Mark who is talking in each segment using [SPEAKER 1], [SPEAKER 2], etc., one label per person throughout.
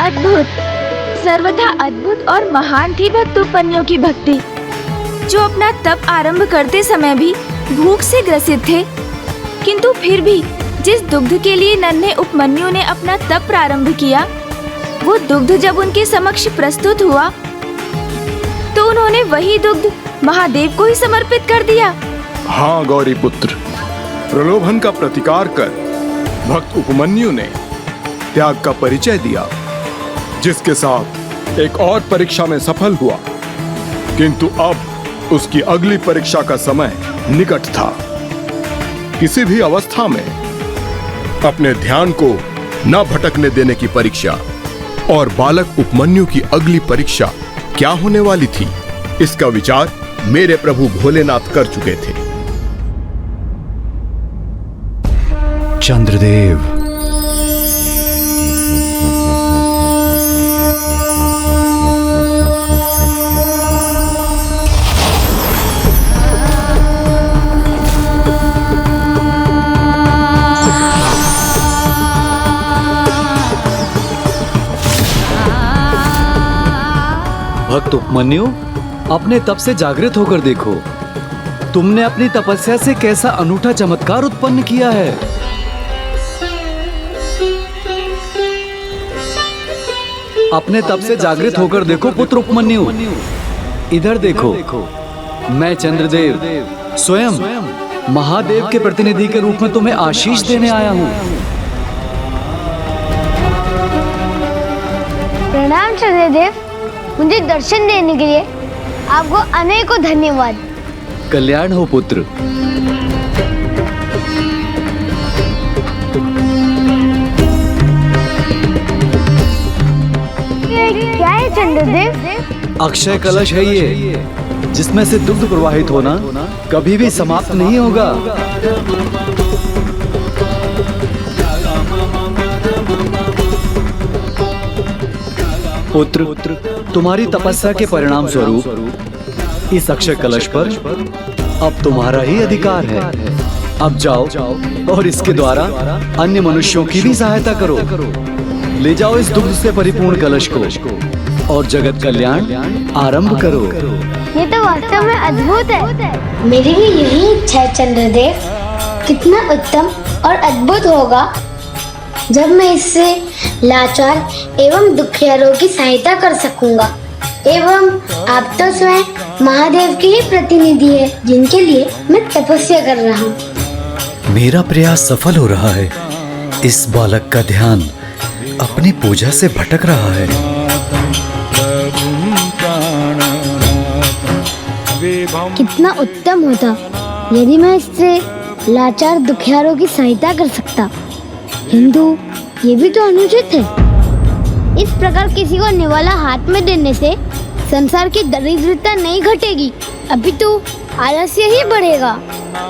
[SPEAKER 1] अद्भुत, सर्वथा अद्भुत और महान थी भक्त उपमन्यु की भक्ति, जो अपना तप आरंभ करते समय भी भूख से ग्रसित थे, किंतु फिर भी जिस दुग्ध के लिए नन्हे उपमन्यु ने अपना तप प्रारंभ किया, वो दुग्ध जब उनके समक्ष प्रस्तुत हुआ तो उन्होंने वही दुग्ध महादेव को ही समर्पित कर दिया।
[SPEAKER 2] हाँ गौरी पुत्र, प्रलोभन का प्रतिकार कर भक्त उपमन्यु ने त्याग का परिचय दिया, जिसके साथ एक और परीक्षा में सफल हुआ, किंतु अब उसकी अगली परीक्षा का समय निकट था। किसी भी अवस्था में अपने ध्यान को न भटकने देने की परीक्षा, और बालक उपमन्यु की अगली परीक्षा क्या होने वाली थी, इसका विचार मेरे प्रभु भोलेनाथ कर चुके थे।
[SPEAKER 3] चंद्रदेव,
[SPEAKER 4] भक्त उपमन्यु, अपने तप से जागृत होकर देखो, तुमने अपनी तपस्या से कैसा अनूठा चमत्कार उत्पन्न किया है। अपने तप से जागृत होकर देखो पुत्र उपमन्यु, इधर देखो, मैं चंद्रदेव स्वयं महादेव के प्रतिनिधि के रूप में तुम्हें आशीष देने आया हूँ।
[SPEAKER 5] प्रणाम चंद्रदेव, मुझे दर्शन देने के लिए आपको अनेकों धन्यवाद।
[SPEAKER 4] कल्याण हो पुत्र।
[SPEAKER 5] ये क्या है चंद्रदेव?
[SPEAKER 4] अक्षय कलश है ये, जिसमें से दुग्ध प्रवाहित होना कभी भी समाप्त नहीं होगा। पुत्र, तुम्हारी तपस्या के परिणाम स्वरूप इस अक्षय कलश पर अब तुम्हारा ही अधिकार है। अब जाओ और इसके द्वारा अन्य मनुष्यों की भी सहायता करो। ले जाओ इस दुग्ध से परिपूर्ण कलश को और जगत कल्याण आरंभ करो।
[SPEAKER 5] ये तो वास्तव में अद्भुत है। मेरी भी यही इच्छा है चंद्रदेव। कितना उत्तम और अद्भुत होगा जब मैं इससे लाचार एवं दुखियारों की सहायता कर सकूंगा। एवं आप तो स्वयं महादेव के ही प्रतिनिधि है, जिनके लिए मैं तपस्या कर रहा हूँ।
[SPEAKER 3] मेरा प्रयास सफल हो रहा है। इस बालक का ध्यान अपनी पूजा से भटक रहा है।
[SPEAKER 5] कितना उत्तम होता यदि मैं इससे लाचार दुखियारों की सहायता कर सकता, किंतु ये भी तो अनुचित है। इस प्रकार किसी को निवाला हाथ में देने से संसार की दरिद्रता नहीं घटेगी, अपितु आलस्य ही बढ़ेगा,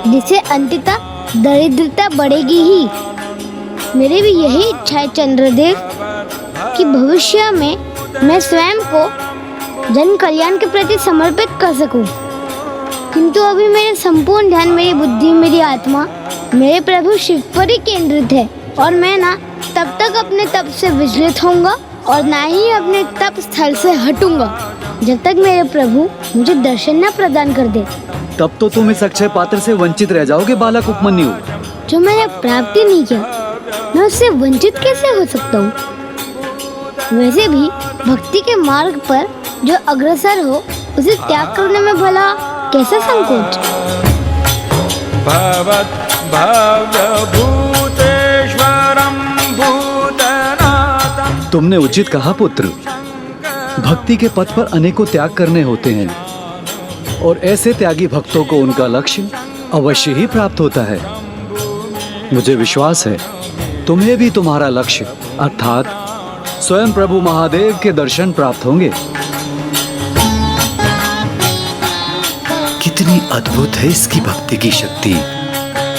[SPEAKER 5] जिससे अंततः दरिद्रता बढ़ेगी ही। मेरी भी यही इच्छा है चंद्रदेव कि भविष्य में मैं स्वयं को जन कल्याण के प्रति समर्पित कर सकूं। किंतु अभी मेरे संपूर्ण ध्यान, मेरी बुद्धि, मेरी आत्मा मेरे प्रभु शिव पर ही केंद्रित है, और मैं ना तब तक अपने तप से विचलित होऊंगा और ना ही अपने तप स्थल से हटूंगा जब तक मेरे प्रभु मुझे दर्शन न प्रदान कर दे।
[SPEAKER 4] तब तो तुम इस अक्षय पात्र से वंचित रह जाओगे बालक उपमन्यु।
[SPEAKER 5] जो मैंने प्राप्ति नहीं किया, मैं उससे वंचित कैसे हो सकता हूँ? वैसे भी भक्ति के मार्ग पर जो अग्रसर हो, उसे त्याग करने में भला कैसा संकोच?
[SPEAKER 6] भव्यभूतेश्वरं भूतनाथं।
[SPEAKER 4] तुमने उचित कहा पुत्र। भक्ति के पथ पर अनेकों त्याग करने होते हैं और ऐसे त्यागी भक्तों को उनका लक्ष्य अवश्य ही प्राप्त होता है। मुझे विश्वास है तुम्हें भी तुम्हारा लक्ष्य अर्थात स्वयं प्रभु महादेव के दर्शन प्राप्त होंगे।
[SPEAKER 3] कितनी अद्भुत है इसकी भक्ति की शक्ति,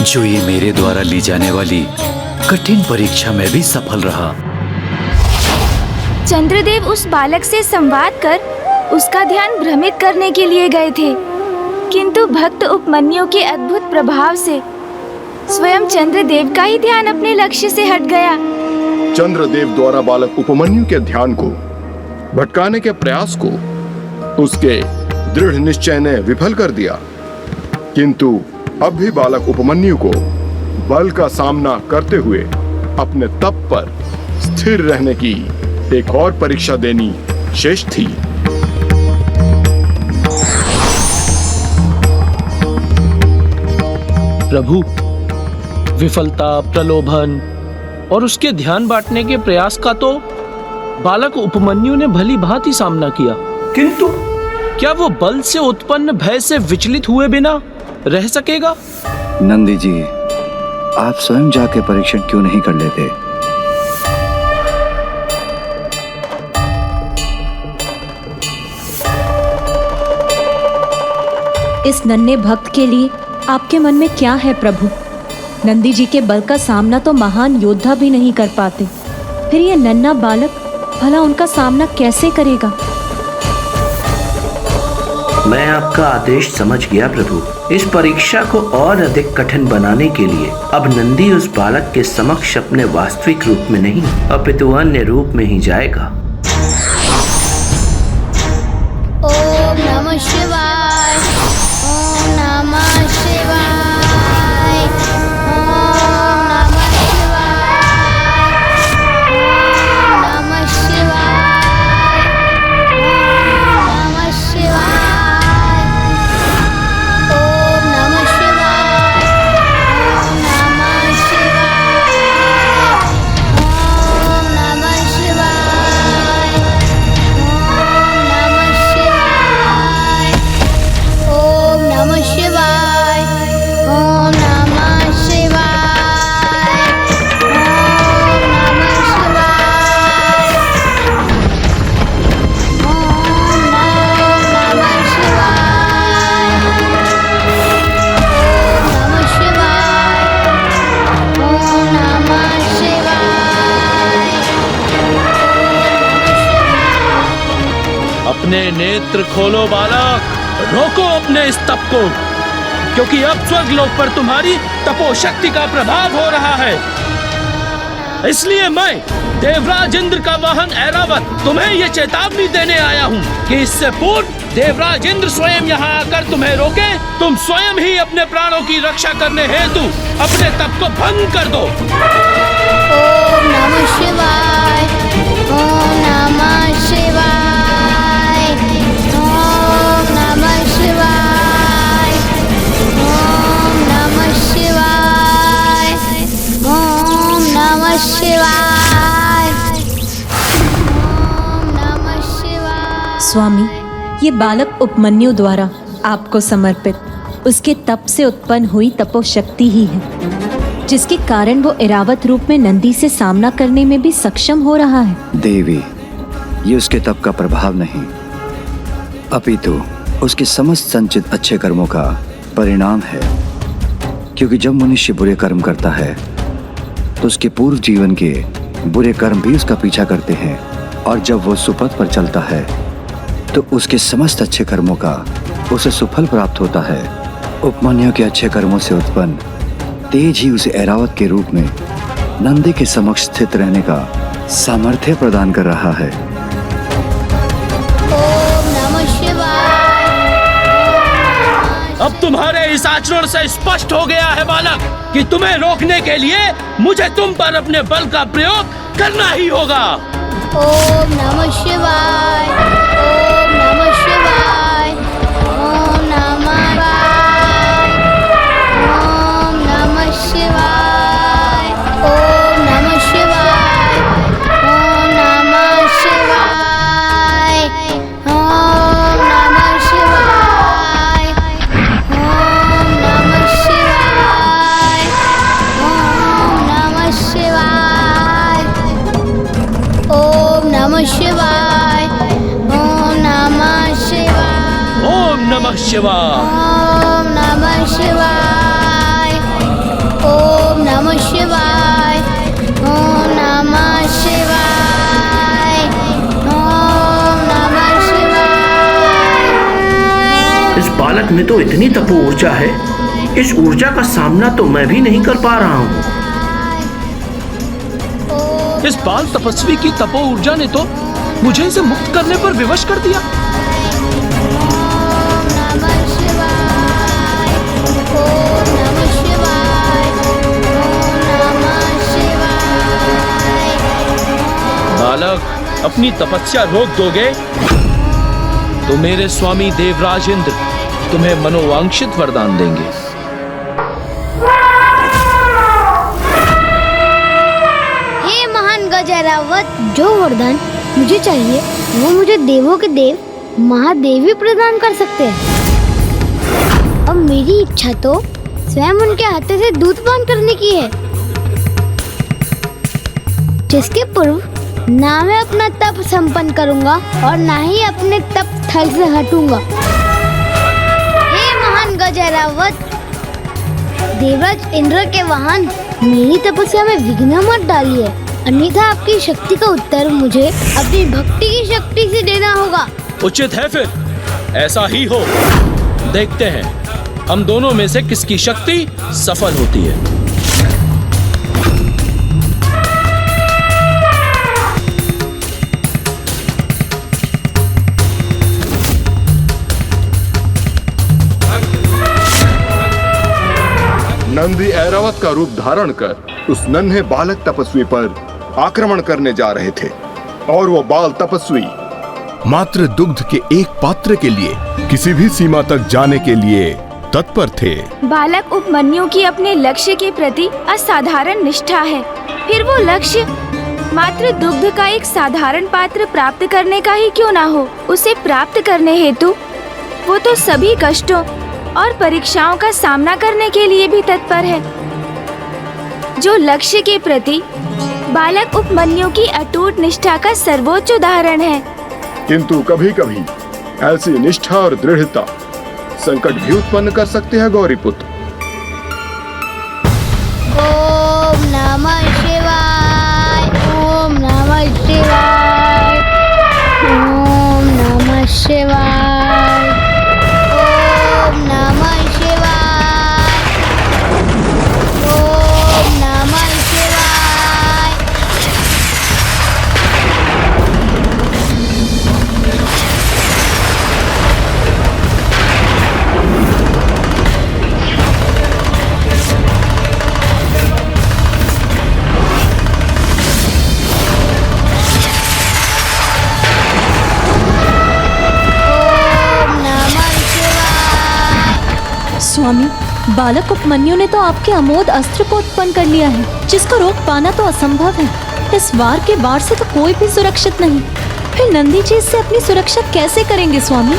[SPEAKER 3] जो ये मेरे द्वारा ली जाने वाली कठिन परीक्षा में भी सफल रहा।
[SPEAKER 1] चंद्रदेव उस बालक से संवाद कर उसका ध्यान भ्रमित करने के लिए गए थे, किंतु भक्त उपमन्यु के अद्भुत प्रभाव से स्वयं चंद्रदेव का ही ध्यान अपने लक्ष्य से हट गया।
[SPEAKER 2] चंद्रदेव द्वारा बालक उपमन्यु के ध्यान को भटकाने के प्रयास को उसके दृढ़ निश्चय ने विफल कर दिया, किंतु अब भी बालक उपमन्यु को बल का सामना करते हुए अपने तप पर स्थिर रहने की एक और परीक्षा देनी शेष थी।
[SPEAKER 7] प्रभु, विफलता, प्रलोभन और उसके ध्यान बांटने के प्रयास का तो बालक उपमन्यु ने भली भांति सामना किया, किंतु क्या वो बल से उत्पन्न भय से विचलित हुए बिना रह सकेगा?
[SPEAKER 8] नंदी जी, आप स्वयं जाके परीक्षण क्यों नहीं कर लेते?
[SPEAKER 9] इस नन्हे भक्त के लिए आपके मन में क्या है प्रभु? नंदी जी के बल का सामना तो महान योद्धा भी नहीं कर पाते, फिर ये नन्हा बालक भला उनका सामना कैसे करेगा?
[SPEAKER 10] मैं आपका आदेश समझ गया प्रभु। इस परीक्षा को और अधिक कठिन बनाने के लिए अब नंदी उस बालक के समक्ष अपने वास्तविक रूप में नहीं अपितु अन्य रूप में ही जाएगा।
[SPEAKER 5] ओम नमः शिवाय, ओम नमः शिवाय, ओम नमः शिवाय, ओम नमः शिवाय, ओम नमः शिवाय, ओम नमः शिवाय, ओम नमः शिवाय, ओम नमः शिवाय, ओम नमः शिवाय, ओम नमः शिवाय।
[SPEAKER 7] अपने नेत्र खोलो बालक, रोको अपने इस तप को, क्योंकि अब स्वर्गलोक पर तुम्हारी तपोशक्ति का प्रभाव हो रहा है। इसलिए मैं देवराज इंद्र का वाहन ऐरावत तुम्हें ये चेतावनी देने आया हूँ कि इससे पूर्व देवराज इंद्र स्वयं यहाँ आकर तुम्हें रोके, तुम स्वयं ही अपने प्राणों की रक्षा करने हेतु अपने तप को भंग कर दो।
[SPEAKER 5] ओम नमः शिवाय, ओम नमः शिवाय, ओम नमः शिवाय, ओम नमः शिवाय, ओम नमः शिवाय, ओम नमः शिवाय।
[SPEAKER 9] स्वामी, ये बालक उपमन्यु द्वारा आपको समर्पित उसके तप से उत्पन्न हुई तपोशक्ति ही है, जिसके कारण वो ऐरावत रूप में नंदी से सामना करने में भी सक्षम हो रहा है।
[SPEAKER 8] देवी, ये उसके तप का प्रभाव नहीं, अपितु उसके समस्त संचित अच्छे कर्मों का परिणाम है। क्योंकि जब मनुष्य बुरे कर्म करता है तो उसके पूर्व जीवन के बुरे कर्म भी उसका पीछा करते हैं, और जब वो सुपथ पर चलता है तो उसके समस्त अच्छे कर्मों का उसे सुफल प्राप्त होता है। उपमन्यु के अच्छे कर्मों से उत्पन्न तेज ही उसे ऐरावत के रूप में नंदी के समक्ष स्थित रहने का सामर्थ्य प्रदान कर रहा है।
[SPEAKER 5] ओम नमः शिवाय।
[SPEAKER 7] अब तुम्हारे इस आचरण से स्पष्ट हो गया है बालक कि तुम्हें रोकने के लिए मुझे तुम पर अपने बल का प्रयोग करना ही होगा।
[SPEAKER 5] ओम नमः शिवाय, ओम नमः शिवाय, ओम नमः शिवाय, ओम नमः शिवाय। ओम नमः शिवाय।
[SPEAKER 7] ओम नमः शिवाय।
[SPEAKER 5] ओम नमः शिवाय। ओम नमः शिवाय। ओम नमः शिवाय। ओम नमः शिवाय।
[SPEAKER 10] इस बालक में तो इतनी तपो ऊर्जा है, इस ऊर्जा का सामना तो मैं भी नहीं कर पा रहा हूँ।
[SPEAKER 7] इस बाल तपस्वी की तपो ऊर्जा ने तो मुझे इसे मुक्त करने पर विवश कर दिया। बालक, अपनी तपस्या रोक दोगे तो मेरे स्वामी देवराज इंद्र तुम्हें मनोवांछित वरदान देंगे।
[SPEAKER 5] हे महान गजरावत, जो वरदान मुझे चाहिए वो मुझे देवों के देव महादेव ही प्रदान कर सकते हैं। अब मेरी इच्छा तो स्वयं उनके हाथों से दूध पान करने की है, जिसके पूर्व ना मैं अपना तप संपन्न करूंगा और ना ही अपने तप स्थल से हटूंगा। हे महान गजरावत, देवराज इंद्र के वाहन, मेरी तपस्या में विघ्न मत डालिए, अन्यथा आपकी शक्ति का उत्तर मुझे अपनी भक्ति की शक्ति से देना होगा।
[SPEAKER 7] उचित है, फिर ऐसा ही हो। देखते हैं हम दोनों में से किसकी शक्ति सफल होती है।
[SPEAKER 2] नंदी ऐरावत का रूप धारण कर उस नन्हे बालक तपस्वी पर आक्रमण करने जा रहे थे और वो बाल तपस्वी मात्र दुग्ध के एक पात्र के लिए किसी भी सीमा तक जाने के लिए तत्पर थे।
[SPEAKER 1] बालक उपमन्यु की अपने लक्ष्य के प्रति असाधारण निष्ठा है। फिर वो लक्ष्य मात्र दुग्ध का एक साधारण पात्र प्राप्त करने का ही क्यों ना हो, उसे प्राप्त करने हेतु वो तो सभी कष्टों और परीक्षाओं का सामना करने के लिए भी तत्पर है। जो लक्ष्य के प्रति बालक उपमन्यु की अटूट निष्ठा का सर्वोच्च उदाहरण है।
[SPEAKER 2] किंतु कभी कभी ऐसी निष्ठा और दृढ़ता संकट भी उत्पन्न कर सकते हैं गौरीपुत्र।
[SPEAKER 5] ओम नमः शिवाय। ओम नमः शिवाय। ओम नमः शिवाय। ओम नमः शिवाय। ओम नमः शिवाय।
[SPEAKER 9] स्वामी, बालक उपमन्यु ने तो आपके अमोद अस्त्र को उत्पन्न कर लिया है, जिसको रोक पाना तो असंभव है। इस वार के बाढ़ से तो कोई भी सुरक्षित नहीं, फिर नंदी जी इससे अपनी सुरक्षा कैसे करेंगे स्वामी?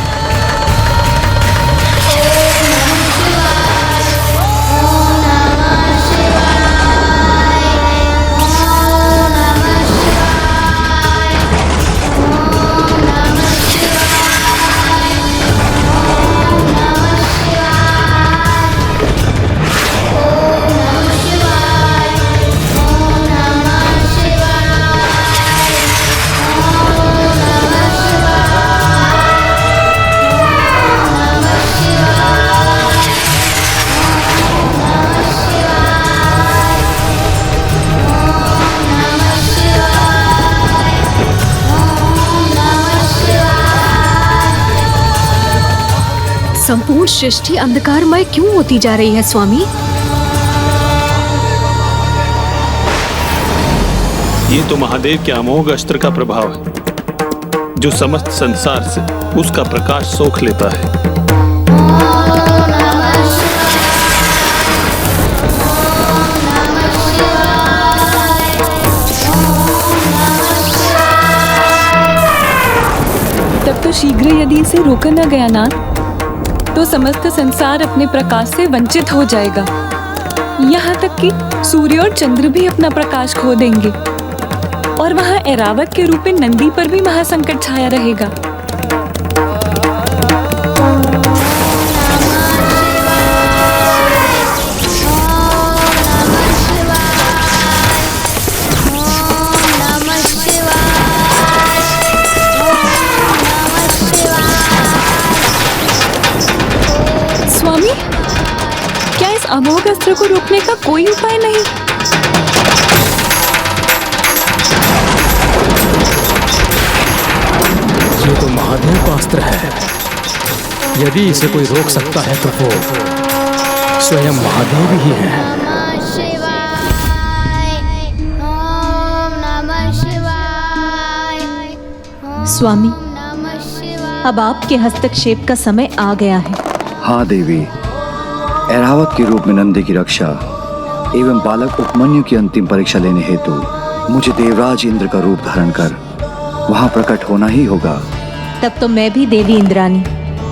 [SPEAKER 11] संपूर्ण सृष्टि अंधकारमय क्यों होती जा रही है स्वामी?
[SPEAKER 12] ये तो महादेव के अमोघ अस्त्र का प्रभाव है, जो समस्त संसार से उसका प्रकाश सोख लेता है।
[SPEAKER 11] तब तो शीघ्र यदि इसे रोका न गया ना, तो समस्त संसार अपने प्रकाश से वंचित हो जाएगा। यहाँ तक कि सूर्य और चंद्र भी अपना प्रकाश खो देंगे। और वहाँ ऐरावत के रूप में नंदी पर भी महासंकट छाया रहेगा। स्वामी, क्या इस अमोघ अस्त्र को रोकने का कोई उपाय नहीं?
[SPEAKER 7] ये तो महादेव का अस्त्र है। यदि इसे कोई रोक सकता है तो वो स्वयं महादेव ही है।
[SPEAKER 9] स्वामी, अब आपके हस्तक्षेप का समय आ गया है।
[SPEAKER 8] हाँ देवी, ऐरावत के रूप में नंदी की रक्षा एवं बालक उपमन्यु की अंतिम परीक्षा लेने हेतु मुझे देवराज इंद्र का रूप धारण कर वहां प्रकट होना ही होगा।
[SPEAKER 9] तब तो मैं भी देवी इंद्रानी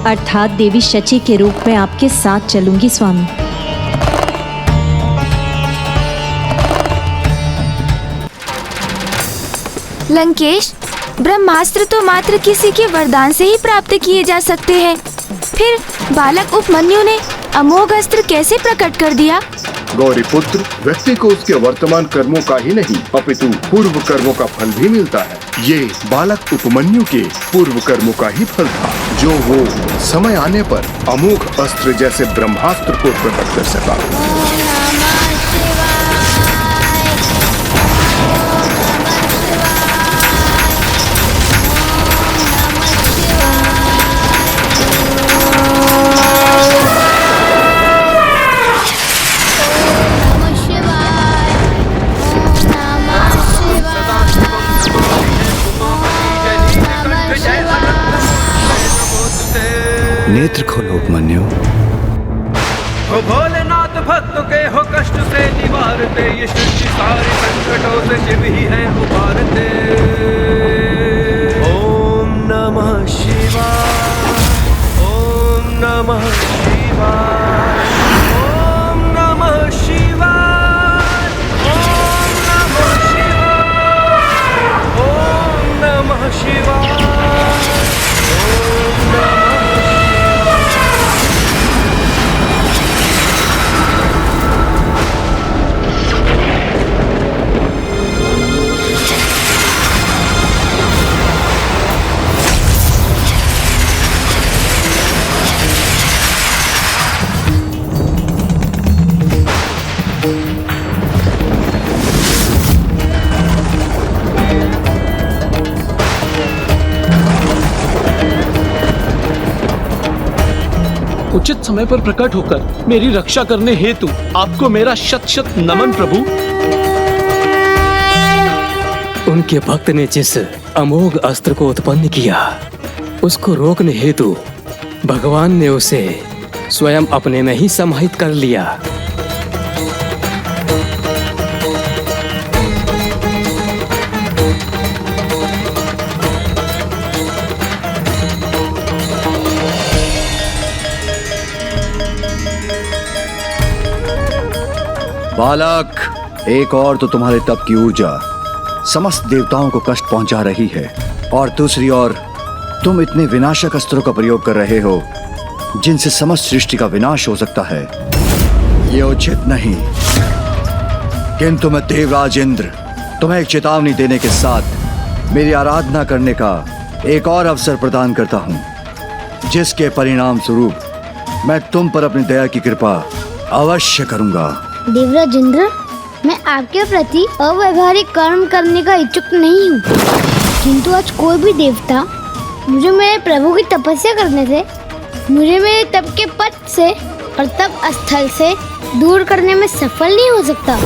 [SPEAKER 9] अर्थात देवी शची के रूप में आपके साथ चलूंगी स्वामी।
[SPEAKER 1] लंकेश, ब्रह्मास्त्र तो मात्र किसी के वरदान से ही प्राप्त किए जा सकते हैं। फिर बालक उपमन्यु ने अमोघ अस्त्र कैसे प्रकट कर दिया?
[SPEAKER 2] गौरी पुत्र, व्यक्ति को उसके वर्तमान कर्मों का ही नहीं अपितु पूर्व कर्मों का फल भी मिलता है। ये बालक उपमन्यु के पूर्व कर्मों का ही फल था, जो वो समय आने पर अमोघ अस्त्र जैसे ब्रह्मास्त्र को प्रकट कर सका।
[SPEAKER 8] नेत्र खोलो उपमन्यु।
[SPEAKER 6] हो भोलेनाथ भक्तों के हो कष्ट से निवारते, ये सृष्टि सारे संकटों से शिव ही है उबारते। ओम नमः शिवाय, ओम नमः शिवाय, ओम नमः शिवाय, ओम नमः शिवाय, ओम नमः शिवाय, ओम नमः
[SPEAKER 7] उचित समय पर प्रकट होकर मेरी रक्षा करने हेतु आपको मेरा शत शत नमन प्रभु। उनके भक्त ने जिस अमोघ अस्त्र को उत्पन्न किया, उसको रोकने हेतु भगवान ने उसे स्वयं अपने में ही समाहित कर लिया।
[SPEAKER 8] बालक, एक और तो तुम्हारे तप की ऊर्जा समस्त देवताओं को कष्ट पहुंचा रही है, और दूसरी ओर तुम इतने विनाशक अस्त्रों का प्रयोग कर रहे हो जिनसे समस्त सृष्टि का विनाश हो सकता है। ये उचित नहीं। किंतु मैं देवराज इंद्र तुम्हें एक चेतावनी देने के साथ मेरी आराधना करने का एक और अवसर प्रदान करता हूं, जिसके परिणाम स्वरूप मैं तुम पर अपनी दया की कृपा अवश्य करूंगा।
[SPEAKER 5] देवराज इंद्र, मैं आपके प्रति अव्यवहारिक कर्म करने का इच्छुक नहीं हूँ, किंतु आज कोई भी देवता मुझे मेरे प्रभु की तपस्या करने से, मुझे मेरे तप के पथ से और तप स्थल से दूर करने में सफल नहीं हो सकता।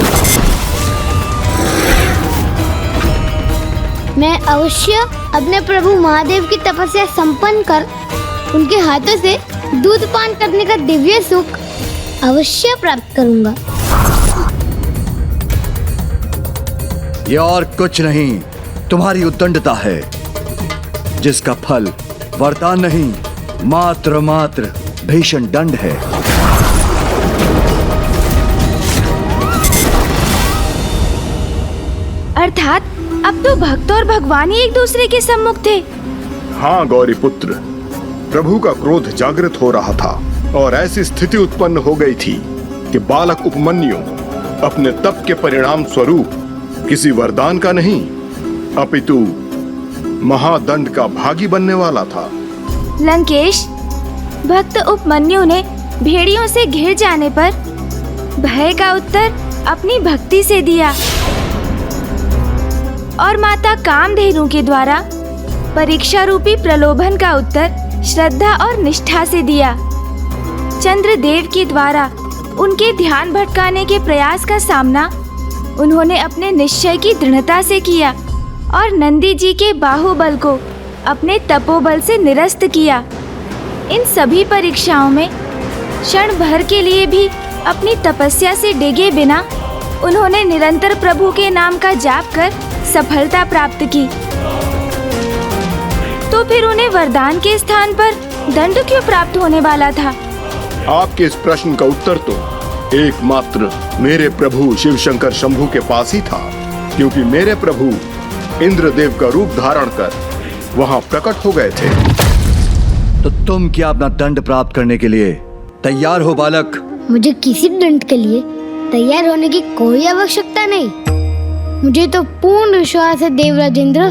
[SPEAKER 5] मैं अवश्य अपने प्रभु महादेव की तपस्या संपन्न कर उनके हाथों से दूध पान करने का दिव्य सुख अवश्य प्राप्त करूंगा।
[SPEAKER 8] यह और कुछ नहीं, तुम्हारी उद्दंडता है, जिसका फल वरदान नहीं मात्र भीषण दंड है।
[SPEAKER 1] अर्थात अब तो भक्त और भगवान ही एक दूसरे के सम्मुख थे।
[SPEAKER 2] हाँ गौरी पुत्र, प्रभु का क्रोध जागृत हो रहा था और ऐसी स्थिति उत्पन्न हो गई थी कि बालक उपमन्यु अपने तप के परिणाम स्वरूप किसी वरदान का नहीं अपितु महादंड का भागी बनने वाला था।
[SPEAKER 1] लंकेश, भक्त उपमन्यु ने भेड़ियों से घिर जाने पर भय का उत्तर अपनी भक्ति से दिया और माता कामधेनु के द्वारा परीक्षा रूपी प्रलोभन का उत्तर श्रद्धा और निष्ठा से दिया। चंद्रदेव के द्वारा उनके ध्यान भटकाने के प्रयास का सामना उन्होंने अपने निश्चय की दृढ़ता से किया और नंदी जी के बाहुबल को अपने तपोबल से निरस्त किया। इन सभी परीक्षाओं में क्षण भर के लिए भी अपनी तपस्या से डिगे बिना उन्होंने निरंतर प्रभु के नाम का जाप कर सफलता प्राप्त की। तो फिर उन्हें वरदान के स्थान पर दंड क्यों प्राप्त होने वाला था?
[SPEAKER 2] आपके इस प्रश्न का उत्तर तो एकमात्र मेरे प्रभु शिव शंकर शंभु के पास ही था, क्योंकि मेरे प्रभु इंद्रदेव का रूप धारण कर वहां प्रकट हो गए थे।
[SPEAKER 8] तो तुम क्या अपना दंड प्राप्त करने के लिए तैयार हो बालक?
[SPEAKER 5] मुझे किसी दंड के लिए तैयार होने की कोई आवश्यकता नहीं। मुझे तो पूर्ण विश्वास है देवराजेंद्र,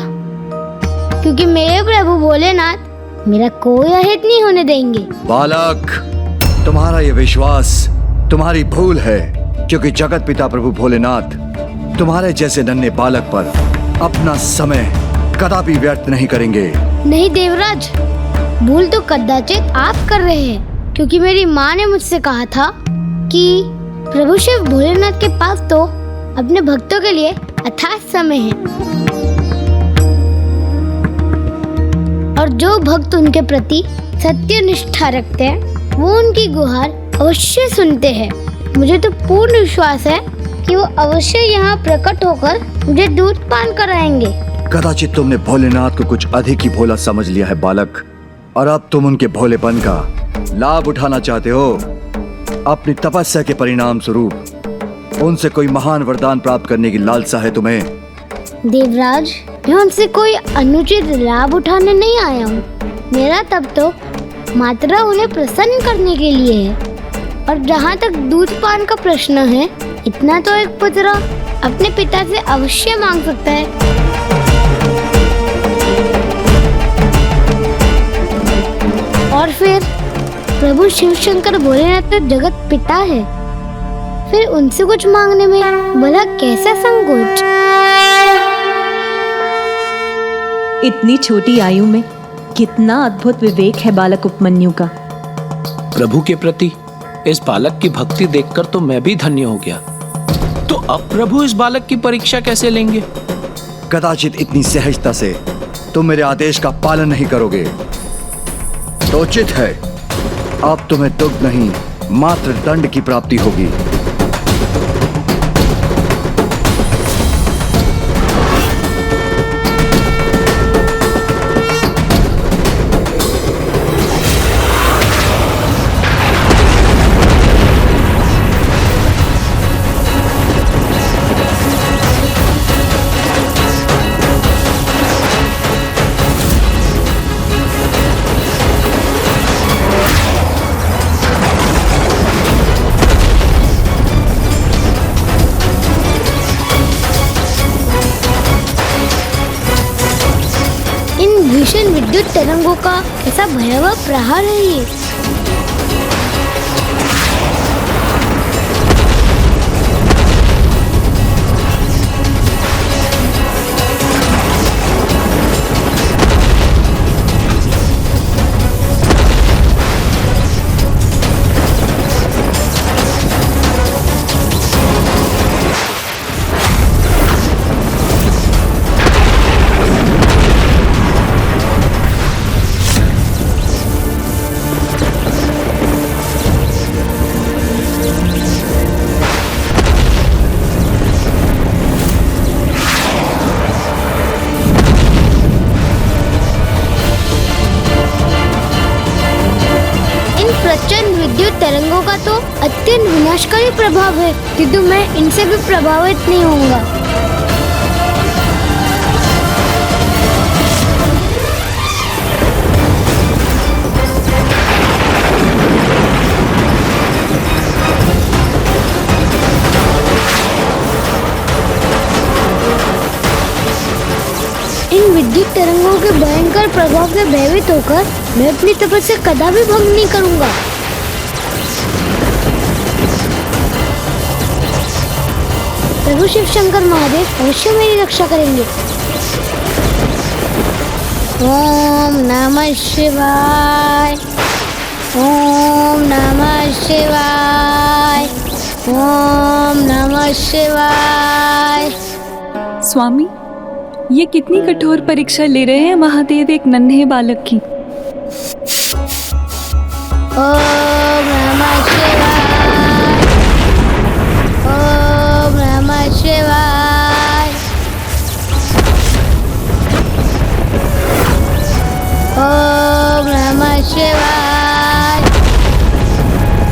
[SPEAKER 5] क्योंकि मेरे प्रभु भोलेनाथ मेरा कोई अहित नहीं होने देंगे।
[SPEAKER 8] बालक, तुम्हारा ये विश्वास तुम्हारी भूल है, क्योंकि जगत पिता प्रभु भोलेनाथ तुम्हारे जैसे नन्हे बालक पर अपना समय कदापि व्यर्थ नहीं करेंगे।
[SPEAKER 5] नहीं देवराज, भूल तो कदाचित आप कर रहे हैं, क्योंकि मेरी माँ ने मुझसे कहा था कि प्रभु शिव भोलेनाथ के पास तो अपने भक्तों के लिए अथाह समय है और जो भक्त उनके प्रति सत्य निष्ठा रखते हैं वो उनकी गुहार अवश्य सुनते हैं। मुझे तो पूर्ण विश्वास है कि वो अवश्य यहाँ प्रकट होकर मुझे दूध पान कराएंगे।
[SPEAKER 8] कदाचित तुमने भोलेनाथ को कुछ अधिक ही भोला समझ लिया है बालक, और अब तुम उनके भोलेपन का लाभ उठाना चाहते हो। अपनी तपस्या के परिणाम स्वरूप उनसे कोई महान वरदान प्राप्त करने की लालसा है तुम्हें।
[SPEAKER 5] देवराज, मैं उनसे कोई अनुचित लाभ उठाने नहीं आया हूँ। मेरा तब तो मात्र उन्हें प्रसन्न करने के लिए है। और जहाँ तक दूध पान का प्रश्न है, इतना तो एक पुत्र अपने पिता से अवश्य मांग सकता है। और फिर प्रभु शिव शंकर भोलेनाथ तो जगत पिता है, फिर उनसे कुछ मांगने में भला कैसा संकोच।
[SPEAKER 9] इतनी छोटी आयु में कितना अद्भुत विवेक है बालक उपमन्यु का।
[SPEAKER 7] प्रभु के प्रति इस बालक की भक्ति देखकर तो मैं भी धन्य हो गया। तो अब प्रभु इस बालक की परीक्षा कैसे लेंगे?
[SPEAKER 8] कदाचित इतनी सहजता से तुम मेरे आदेश का पालन नहीं करोगे तो उचित है अब तुम्हें दुख नहीं मात्र दंड की प्राप्ति होगी।
[SPEAKER 5] भीषण विद्युत तरंगों का ऐसा भयावह प्रहार है ये। प्रचंड विद्युत तरंगों का तो अत्यंत विनाशकारी प्रभाव है, किंतु मैं इनसे भी प्रभावित नहीं होऊंगा। विद्युत तरंगों के भयंकर प्रभाव से भयभीत होकर मैं अपनी तपस्या कदापि भंग नहीं करूंगा। प्रभु शिव शंकर महादेव अवश्य मेरी रक्षा करेंगे। ओम नमः शिवाय, ओम नमः शिवाय, ओम नमः शिवाय।
[SPEAKER 11] स्वामी, ये कितनी कठोर परीक्षा ले रहे हैं महादेव एक नन्हे बालक की।
[SPEAKER 5] ओम नमः शिवाय, ओम नमः शिवाय, ओम नमः शिवाय,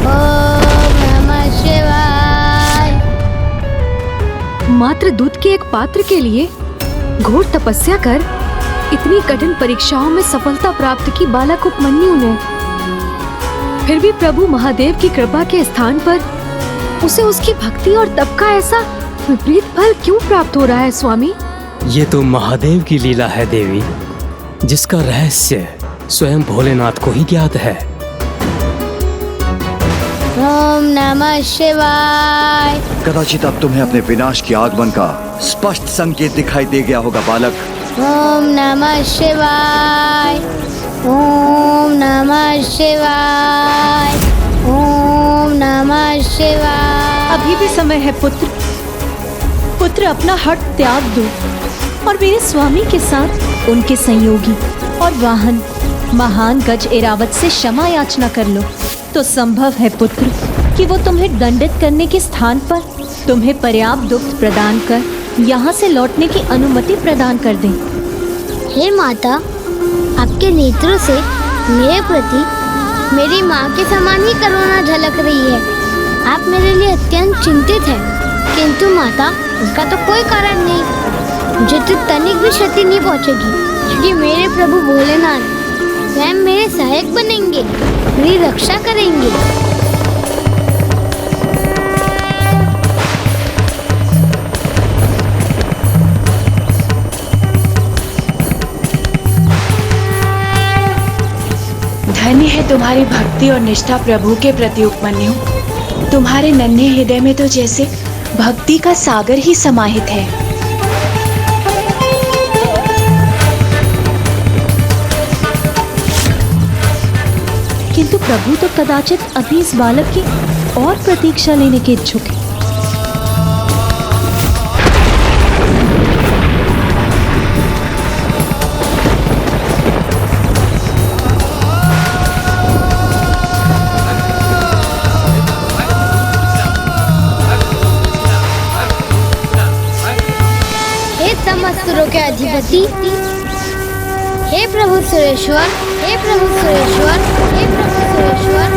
[SPEAKER 5] ओम नमः शिवाय।
[SPEAKER 13] मात्र दूध के एक पात्र के लिए घोर तपस्या कर इतनी कठिन परीक्षाओं में सफलता प्राप्त की बालक उपमन्यु ने, फिर भी प्रभु महादेव की कृपा के स्थान पर उसे उसकी भक्ति और तप का ऐसा विपरीत फल क्यों प्राप्त हो रहा है स्वामी?
[SPEAKER 14] ये तो महादेव की लीला है देवी, जिसका रहस्य स्वयं भोलेनाथ को ही ज्ञात है।
[SPEAKER 5] ओम नमः शिवाय।
[SPEAKER 8] कदाचित अब तुम्हें अपने विनाश के आगमन का स्पष्ट संकेत दिखाई दे गया होगा बालक।
[SPEAKER 5] ओम नमः शिवाय, ओम नमः शिवाय, ओम नमः शिवाय।
[SPEAKER 9] अभी भी समय है पुत्र। पुत्र, अपना हट त्याग दो और मेरे स्वामी के साथ उनके संयोगी और वाहन महान गज एरावत से क्षमा याचना कर लो तो संभव है पुत्र कि वो तुम्हें दंडित करने के स्थान पर तुम्हें पर्याप्त दुख प्रदान कर यहाँ से लौटने की अनुमति प्रदान कर दें।
[SPEAKER 5] हे माता, आपके नेत्रों से मेरे प्रति मेरी माँ के समान ही करुणा झलक रही है। आप मेरे लिए अत्यंत चिंतित हैं, किंतु माता उसका तो कोई कारण नहीं। मुझे तो तनिक भी क्षति नहीं पहुँचेगी, क्योंकि मेरे प्रभु भोलेनाथ स्वयं मेरे सहायक बनेंगे, मेरी रक्षा करेंगे।
[SPEAKER 1] धन्य है तुम्हारी भक्ति और निष्ठा प्रभु के प्रति उपमन्यु। तुम्हारे नन्हे हृदय में तो जैसे भक्ति का सागर ही समाहित है।
[SPEAKER 9] किंतु प्रभु तो कदाचित अभी इस बालक की और प्रतीक्षा लेने के इच्छुक है।
[SPEAKER 5] हे समस्त सुरों के अधिपति, हे प्रभु सुरेश्वर, हे प्रभु सुरेश्वर, हे प्रभु सुरेश्वर,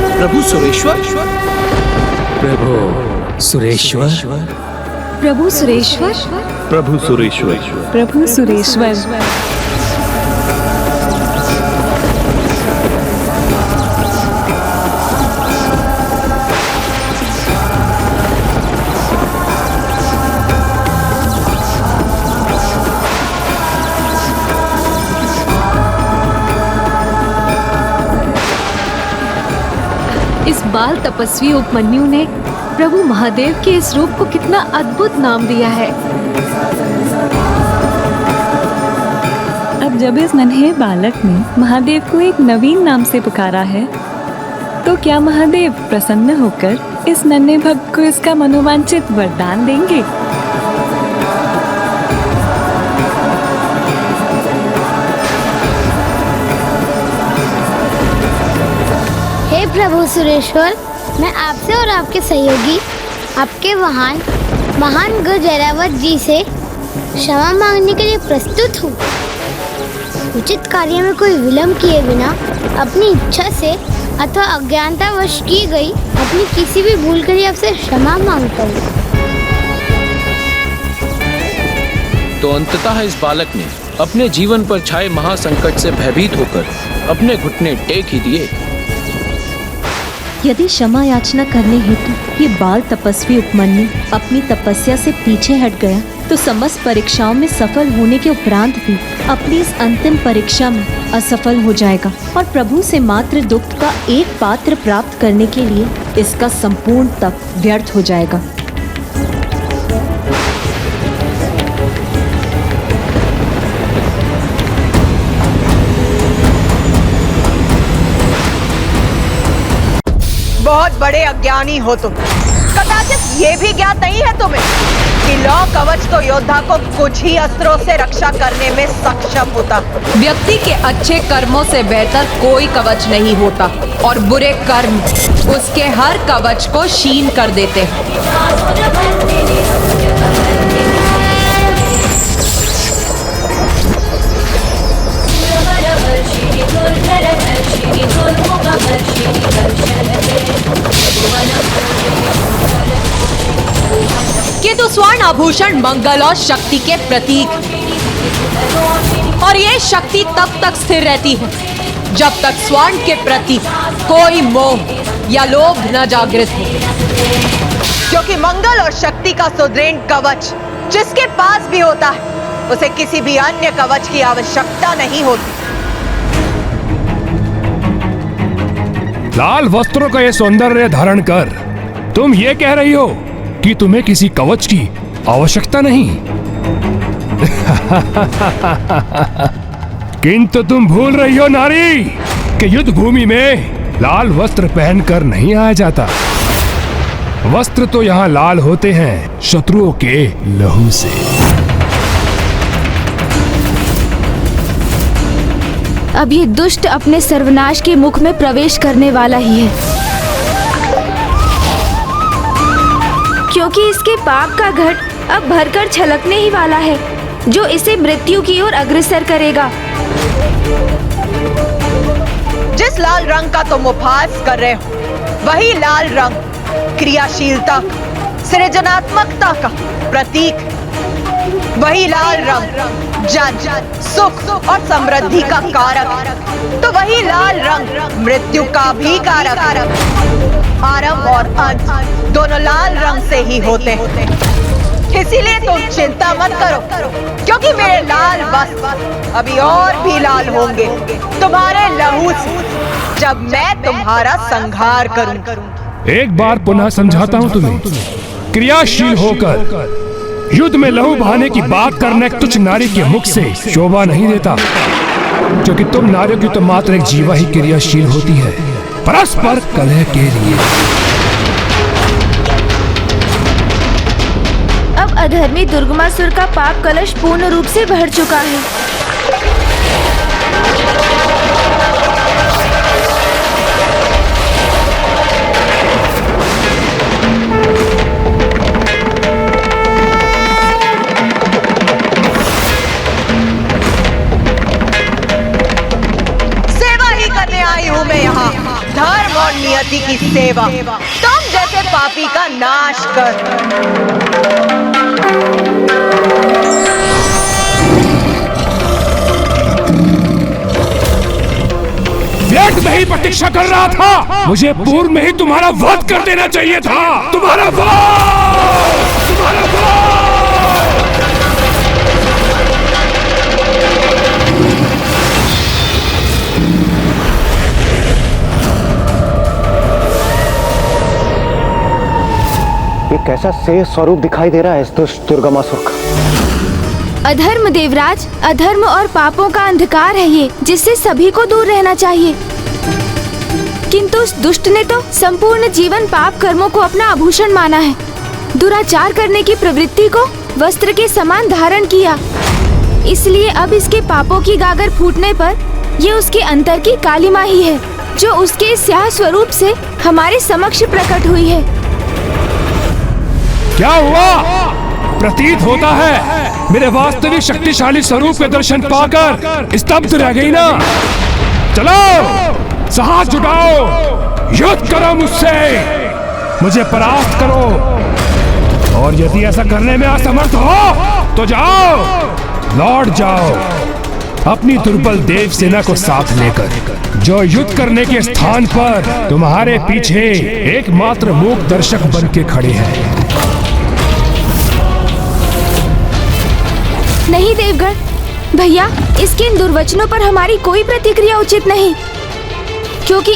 [SPEAKER 5] हे
[SPEAKER 7] प्रभु सुरेश्वर,
[SPEAKER 14] प्रभु सुरेश्वर,
[SPEAKER 13] प्रभु सुरेश्वर,
[SPEAKER 12] प्रभु सुरेश्वर,
[SPEAKER 11] प्रभु सुरेश्वर।
[SPEAKER 13] इस बाल तपस्वी उपमन्यु ने प्रभु महादेव के इस रूप को कितना अद्भुत नाम दिया है।
[SPEAKER 11] अब जब इस नन्हे बालक ने महादेव को एक नवीन नाम से पुकारा है, तो क्या महादेव प्रसन्न होकर इस नन्हे भक्त को इसका मनोवांछित वरदान देंगे?
[SPEAKER 5] हे प्रभु सुरेश्वर, मैं आपसे और आपके सहयोगी, आपके वाहन महान गज एरावत जी से क्षमा मांगने के लिए प्रस्तुत हूँ। उचित कार्य में कोई विलंब किए बिना अपनी इच्छा से अथवा अज्ञानतावश की गई अपनी किसी भी भूल के लिए आपसे क्षमा मांगता हूँ।
[SPEAKER 7] तो अंततः इस बालक ने अपने जीवन पर छाए महासंकट से भयभीत होकर अपने घुटने टेक ही दिए।
[SPEAKER 9] यदि क्षमा याचना करने हेतु ये बाल तपस्वी उपमन्यु अपनी तपस्या से पीछे हट गया तो समस्त परीक्षाओं में सफल होने के उपरांत भी अपनी इस अंतिम परीक्षा में असफल हो जाएगा और प्रभु से मात्र दुग्ध का एक पात्र प्राप्त करने के लिए इसका संपूर्ण तप व्यर्थ हो जाएगा।
[SPEAKER 15] बहुत बड़े अज्ञानी हो तुम। कदाचित ये भी ज्ञात नहीं है तुम्हें कि लौ कवच तो योद्धा को कुछ ही अस्त्रों से रक्षा करने में सक्षम होता।
[SPEAKER 16] व्यक्ति के अच्छे कर्मों से बेहतर कोई कवच नहीं होता और बुरे कर्म उसके हर कवच को क्षीण कर देते हैं। किंतु स्वर्ण आभूषण मंगल और शक्ति के प्रतीक, और ये शक्ति तब तक स्थिर रहती है जब तक स्वर्ण के प्रति कोई मोह या लोभ न जागृत हो।
[SPEAKER 15] क्योंकि मंगल और शक्ति का सुदृढ़ कवच जिसके पास भी होता है उसे किसी भी अन्य कवच की आवश्यकता नहीं होती।
[SPEAKER 17] लाल वस्त्रों का ये सौंदर्य धारण कर तुम ये कह रही हो कि तुम्हें किसी कवच की आवश्यकता नहीं। किंतु तुम भूल रही हो नारी कि युद्ध भूमि में लाल वस्त्र पहनकर नहीं आया जाता। वस्त्र तो यहाँ लाल होते हैं शत्रुओं के लहू से।
[SPEAKER 1] अब ये दुष्ट अपने सर्वनाश के मुख में प्रवेश करने वाला ही है, क्योंकि इसके पाप का घट अब भरकर छलकने ही वाला है, जो इसे मृत्यु की ओर अग्रसर करेगा।
[SPEAKER 15] जिस लाल रंग का तुम उपहास कर रहे हो वही लाल रंग क्रियाशीलता, सृजनात्मकता का प्रतीक। वही लाल रंग जन, सुख और समृद्धि का कारक। तो वही लाल रंग मृत्यु का भी कारक। आरंभ और अंत दोनों लाल रंग से ही होते हैं। इसीलिए तुम चिंता मत करो, क्योंकि मेरे लाल वस्त्र अभी और भी लाल होंगे तुम्हारे लहू से, जब मैं तुम्हारा संहार करूं।
[SPEAKER 17] एक बार पुनः समझाता हूँ तुम्हें, क्रियाशील होकर युद्ध में लहू बहाने की बात करना एक तुच्छ नारी के मुख से शोभा नहीं देता, क्योंकि तुम नारियों की तो मात्र एक जीवा ही क्रियाशील होती है परस्पर कलह के लिए।
[SPEAKER 1] अब अधर्मी दुर्गमासुर का पाप कलश पूर्ण रूप से भर चुका है।
[SPEAKER 15] धर्म और नियति की सेवा, तुम जैसे पापी का नाश कर।
[SPEAKER 17] व्यर्थ में ही प्रतीक्षा कर रहा था। मुझे पूर्व में ही तुम्हारा वध कर देना चाहिए था। तुम्हारा वध! तुम्हारा वध!
[SPEAKER 18] ये कैसा शेष स्वरूप दिखाई दे रहा है इस दुष्ट दुर्गमासुर का।
[SPEAKER 1] अधर्म देवराज, अधर्म और पापों का अंधकार है ये, जिससे सभी को दूर रहना चाहिए। किंतु उस दुष्ट ने तो संपूर्ण जीवन पाप कर्मों को अपना आभूषण माना है। दुराचार करने की प्रवृत्ति को वस्त्र के समान धारण किया। इसलिए अब इसके पापों की गागर फूटने पर ये उसके अंतर की कालिमा ही है, जो उसके स्याह स्वरूप से हमारे समक्ष प्रकट हुई है।
[SPEAKER 17] क्या हुआ? प्रतीत होता है मेरे वास्तविक शक्तिशाली स्वरूप के दर्शन पाकर स्तब्ध रह गई ना? चलो साहस जुटाओ, युद्ध करो मुझसे, मुझे परास्त करो। और यदि ऐसा करने में असमर्थ हो तो जाओ, लौट जाओ अपनी दुर्बल देव सेना को साथ लेकर जो युद्ध करने के स्थान पर तुम्हारे पीछे एकमात्र मूक दर्शक बन के खड़े हैं।
[SPEAKER 1] नहीं देवगण भैया, इसके इन दुर्वचनों पर हमारी कोई प्रतिक्रिया उचित नहीं, क्योंकि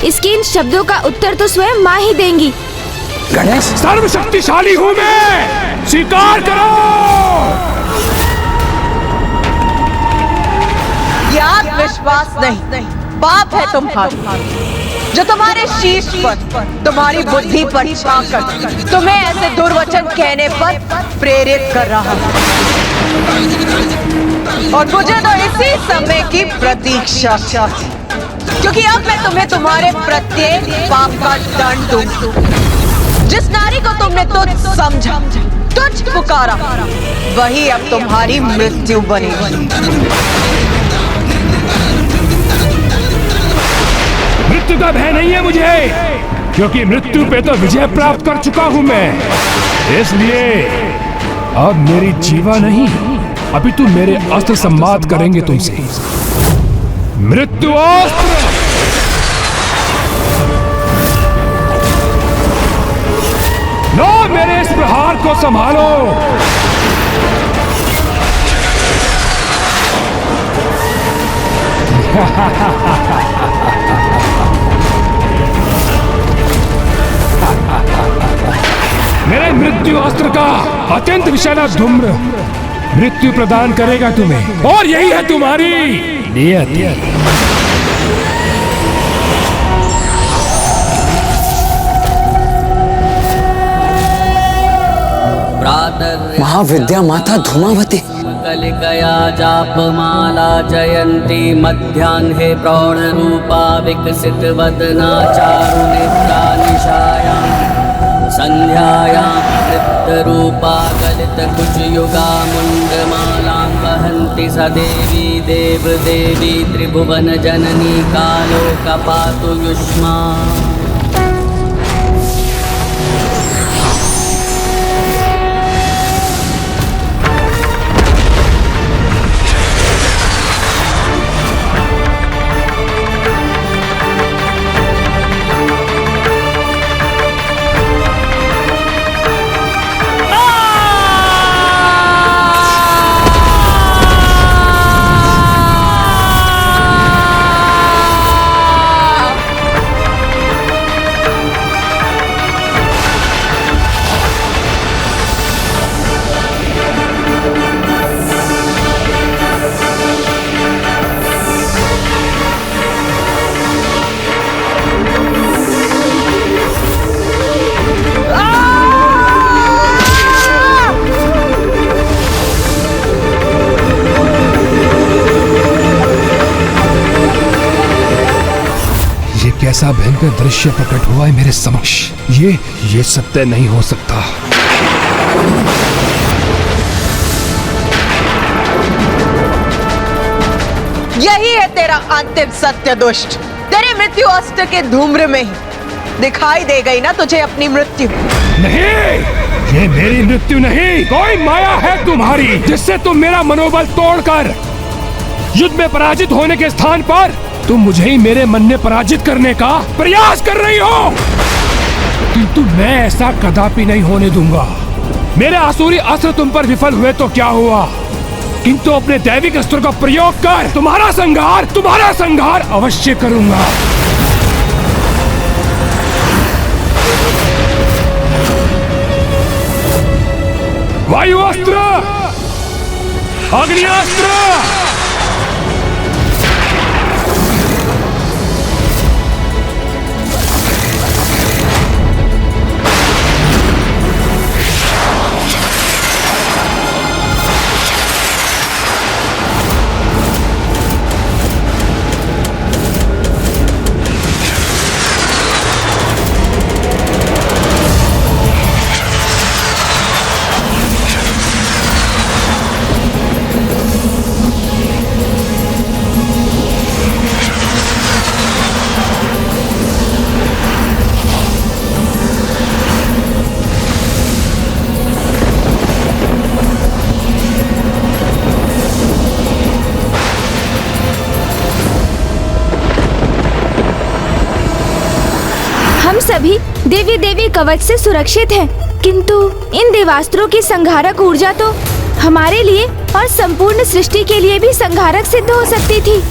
[SPEAKER 1] इसके इन शब्दों का उत्तर तो स्वयं माँ ही देंगी।
[SPEAKER 17] गणेश, सर्वशक्तिशाली हूँ मैं, स्वीकार करो।
[SPEAKER 15] ये आत्मविश्वास नहीं, पाप है तुम्हारा, जो तुम्हारे शीश पर, तुम्हारी बुद्धि पर छाकर तुम्हें ऐसे दुर्वचन कहने पर प्रेरित कर रहा है। और मुझे तो इसी समय की प्रतीक्षा थी, क्योंकि अब मैं तुम्हें तुम्हारे प्रत्येक पाप का दंड दूंगी। जिस नारी को तुमने तुझ समझा, तुझ पुकारा, वही अब तुम्हारी मृत्यु बनेगी।
[SPEAKER 17] मृत्यु का भय नहीं है मुझे, क्योंकि मृत्यु पे तो विजय प्राप्त कर चुका हूं मैं। इसलिए अब मेरी जीवा नहीं, अभी तू मेरे अस्त्र संवाद करेंगे तुमसे। मृत्यु अस्त्र! लो मेरे इस प्रहार को संभालो। मेरे मृत्यु अस्त्र का अत्यंत विषैला धूम्र मृत्यु प्रदान करेगा तुम्हें, और यही है तुम्हारी नियत।
[SPEAKER 19] महाविद्या माता धूमावती
[SPEAKER 20] कलिकया जापमाला जयंती मध्याह्ने प्रौढ़ रूपा विकसित वदना चारु नेत्रा निशायां संध्यायां तृप्त रूपा गलित कुचयुगा मुंडमालां वहन्ति स देवी देव देवी त्रिभुवन जननी कालो कपातु युष्मा।
[SPEAKER 17] कैसा भयंकर दृश्य प्रकट हुआ है मेरे समक्ष। ये सत्य नहीं हो सकता।
[SPEAKER 15] यही है तेरा अंतिम सत्य दुष्ट। तेरे मृत्यु अस्त्र के धूम्र में ही दिखाई दे गई ना तुझे अपनी मृत्यु।
[SPEAKER 17] नहीं, ये मेरी मृत्यु नहीं, कोई माया है तुम्हारी, जिससे तुम मेरा मनोबल तोड़कर युद्ध में पराजित होने के स्थान पर तुम मुझे ही मेरे मन में पराजित करने का प्रयास कर रही हो। किंतु मैं ऐसा कदापि नहीं होने दूंगा। मेरे आसुरी अस्त्र तुम पर विफल हुए तो क्या हुआ, किंतु अपने दैविक अस्त्र का प्रयोग कर तुम्हारा संहार अवश्य करूंगा। वायु अस्त्र, अग्नियास्त्र,
[SPEAKER 1] सभी देवी देवी कवच से सुरक्षित हैं, किंतु इन देवास्त्रों की संहारक ऊर्जा तो हमारे लिए और संपूर्ण सृष्टि के लिए भी संहारक सिद्ध हो सकती थी।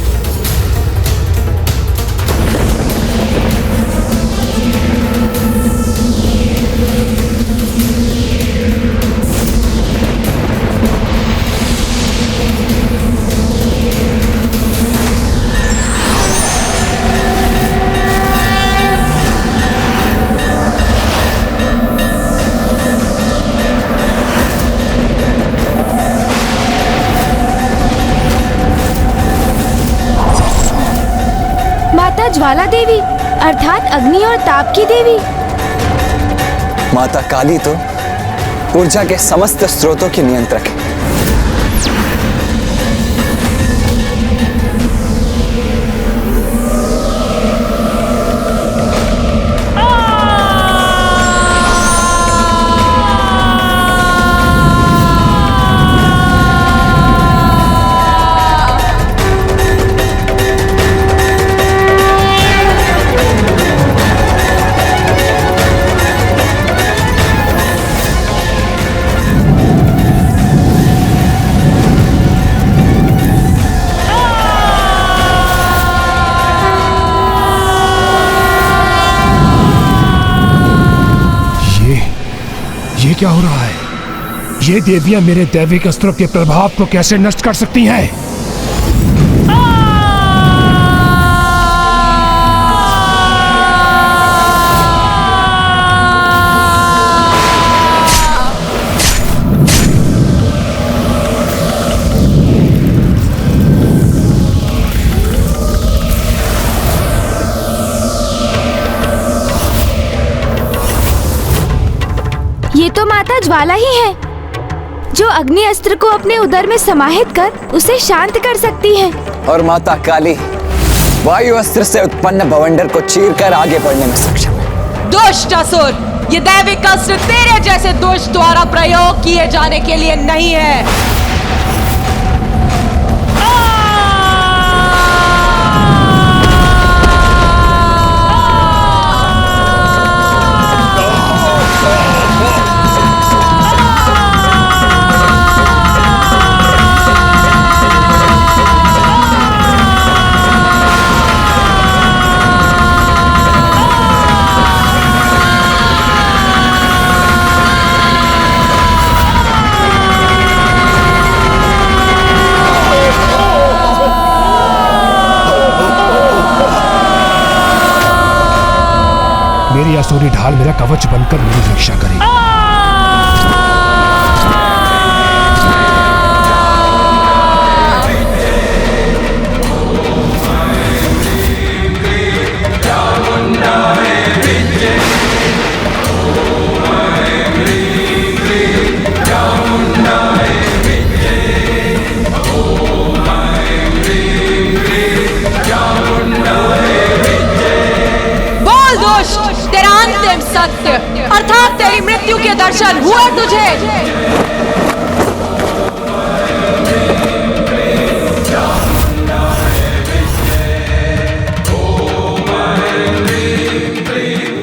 [SPEAKER 1] ज्वाला देवी अर्थात अग्नि और ताप की देवी।
[SPEAKER 19] माता काली तो ऊर्जा के समस्त स्रोतों की नियंत्रक है।
[SPEAKER 17] ये क्या हो रहा है? ये देवियां मेरे दैविक अस्त्रों के प्रभाव को कैसे नष्ट कर सकती हैं?
[SPEAKER 1] ये तो माता ज्वाला ही है, जो अग्नि अस्त्र को अपने उदर में समाहित कर उसे शांत कर सकती है।
[SPEAKER 19] और माता काली वायु अस्त्र से उत्पन्न बवंडर को चीरकर आगे बढ़ने में सक्षम है।
[SPEAKER 16] दुष्ट असुर, ये दैविक अस्त्र तेरे जैसे दुष्ट द्वारा प्रयोग किए जाने के लिए नहीं है।
[SPEAKER 17] मेरी असुरी ढाल मेरा कवच बनकर मेरी रक्षा करे।
[SPEAKER 16] तेरा अंतिम सत्य अर्थात तेरी मृत्यु के दर्शन हुए तुझे।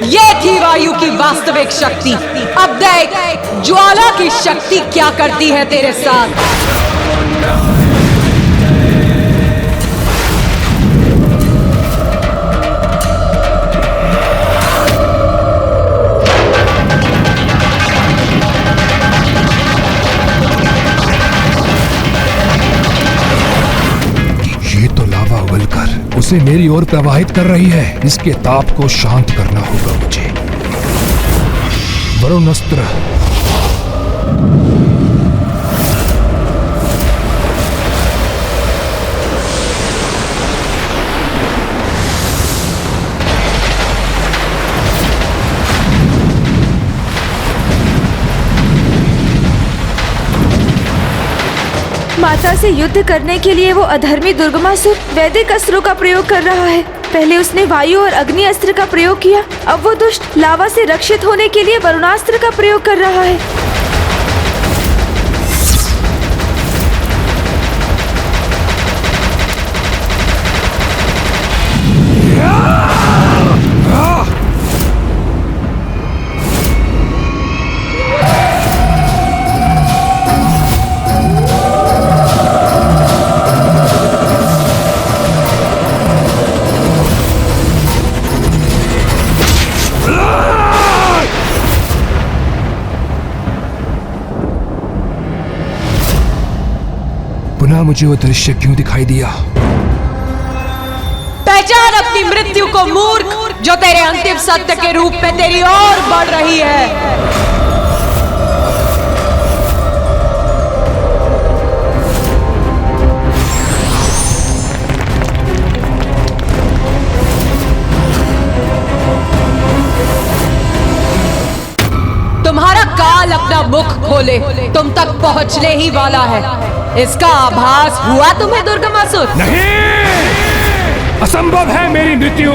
[SPEAKER 16] ये थी वायु की वास्तविक शक्ति। अब देख ज्वाला की शक्ति क्या करती है तेरे साथ।
[SPEAKER 17] उसे मेरी ओर प्रवाहित कर रही है। इसके ताप को शांत करना होगा मुझे। वरुण अस्त्र।
[SPEAKER 1] माता से युद्ध करने के लिए वो अधर्मी दुर्गमासुर वैदिक अस्त्रों का प्रयोग कर रहा है। पहले उसने वायु और अग्नि अस्त्र का प्रयोग किया, अब वो दुष्ट लावा से रक्षित होने के लिए वरुणास्त्र का प्रयोग कर रहा है।
[SPEAKER 17] पता मुझे वो दृश्य क्यों दिखाई दिया।
[SPEAKER 16] पहचान अपनी मृत्यु को मूर्ख, जो तेरे अंतिम सत्य के रूप में तेरी ओर बढ़ रही है। तुम्हारा काल अपना मुख खोले, तुम तक पहुंचने ही वाला है। इसका आभास हुआ तुम्हें दुर्गमासुर?
[SPEAKER 17] नहीं, असंभव है मेरी मृत्यु।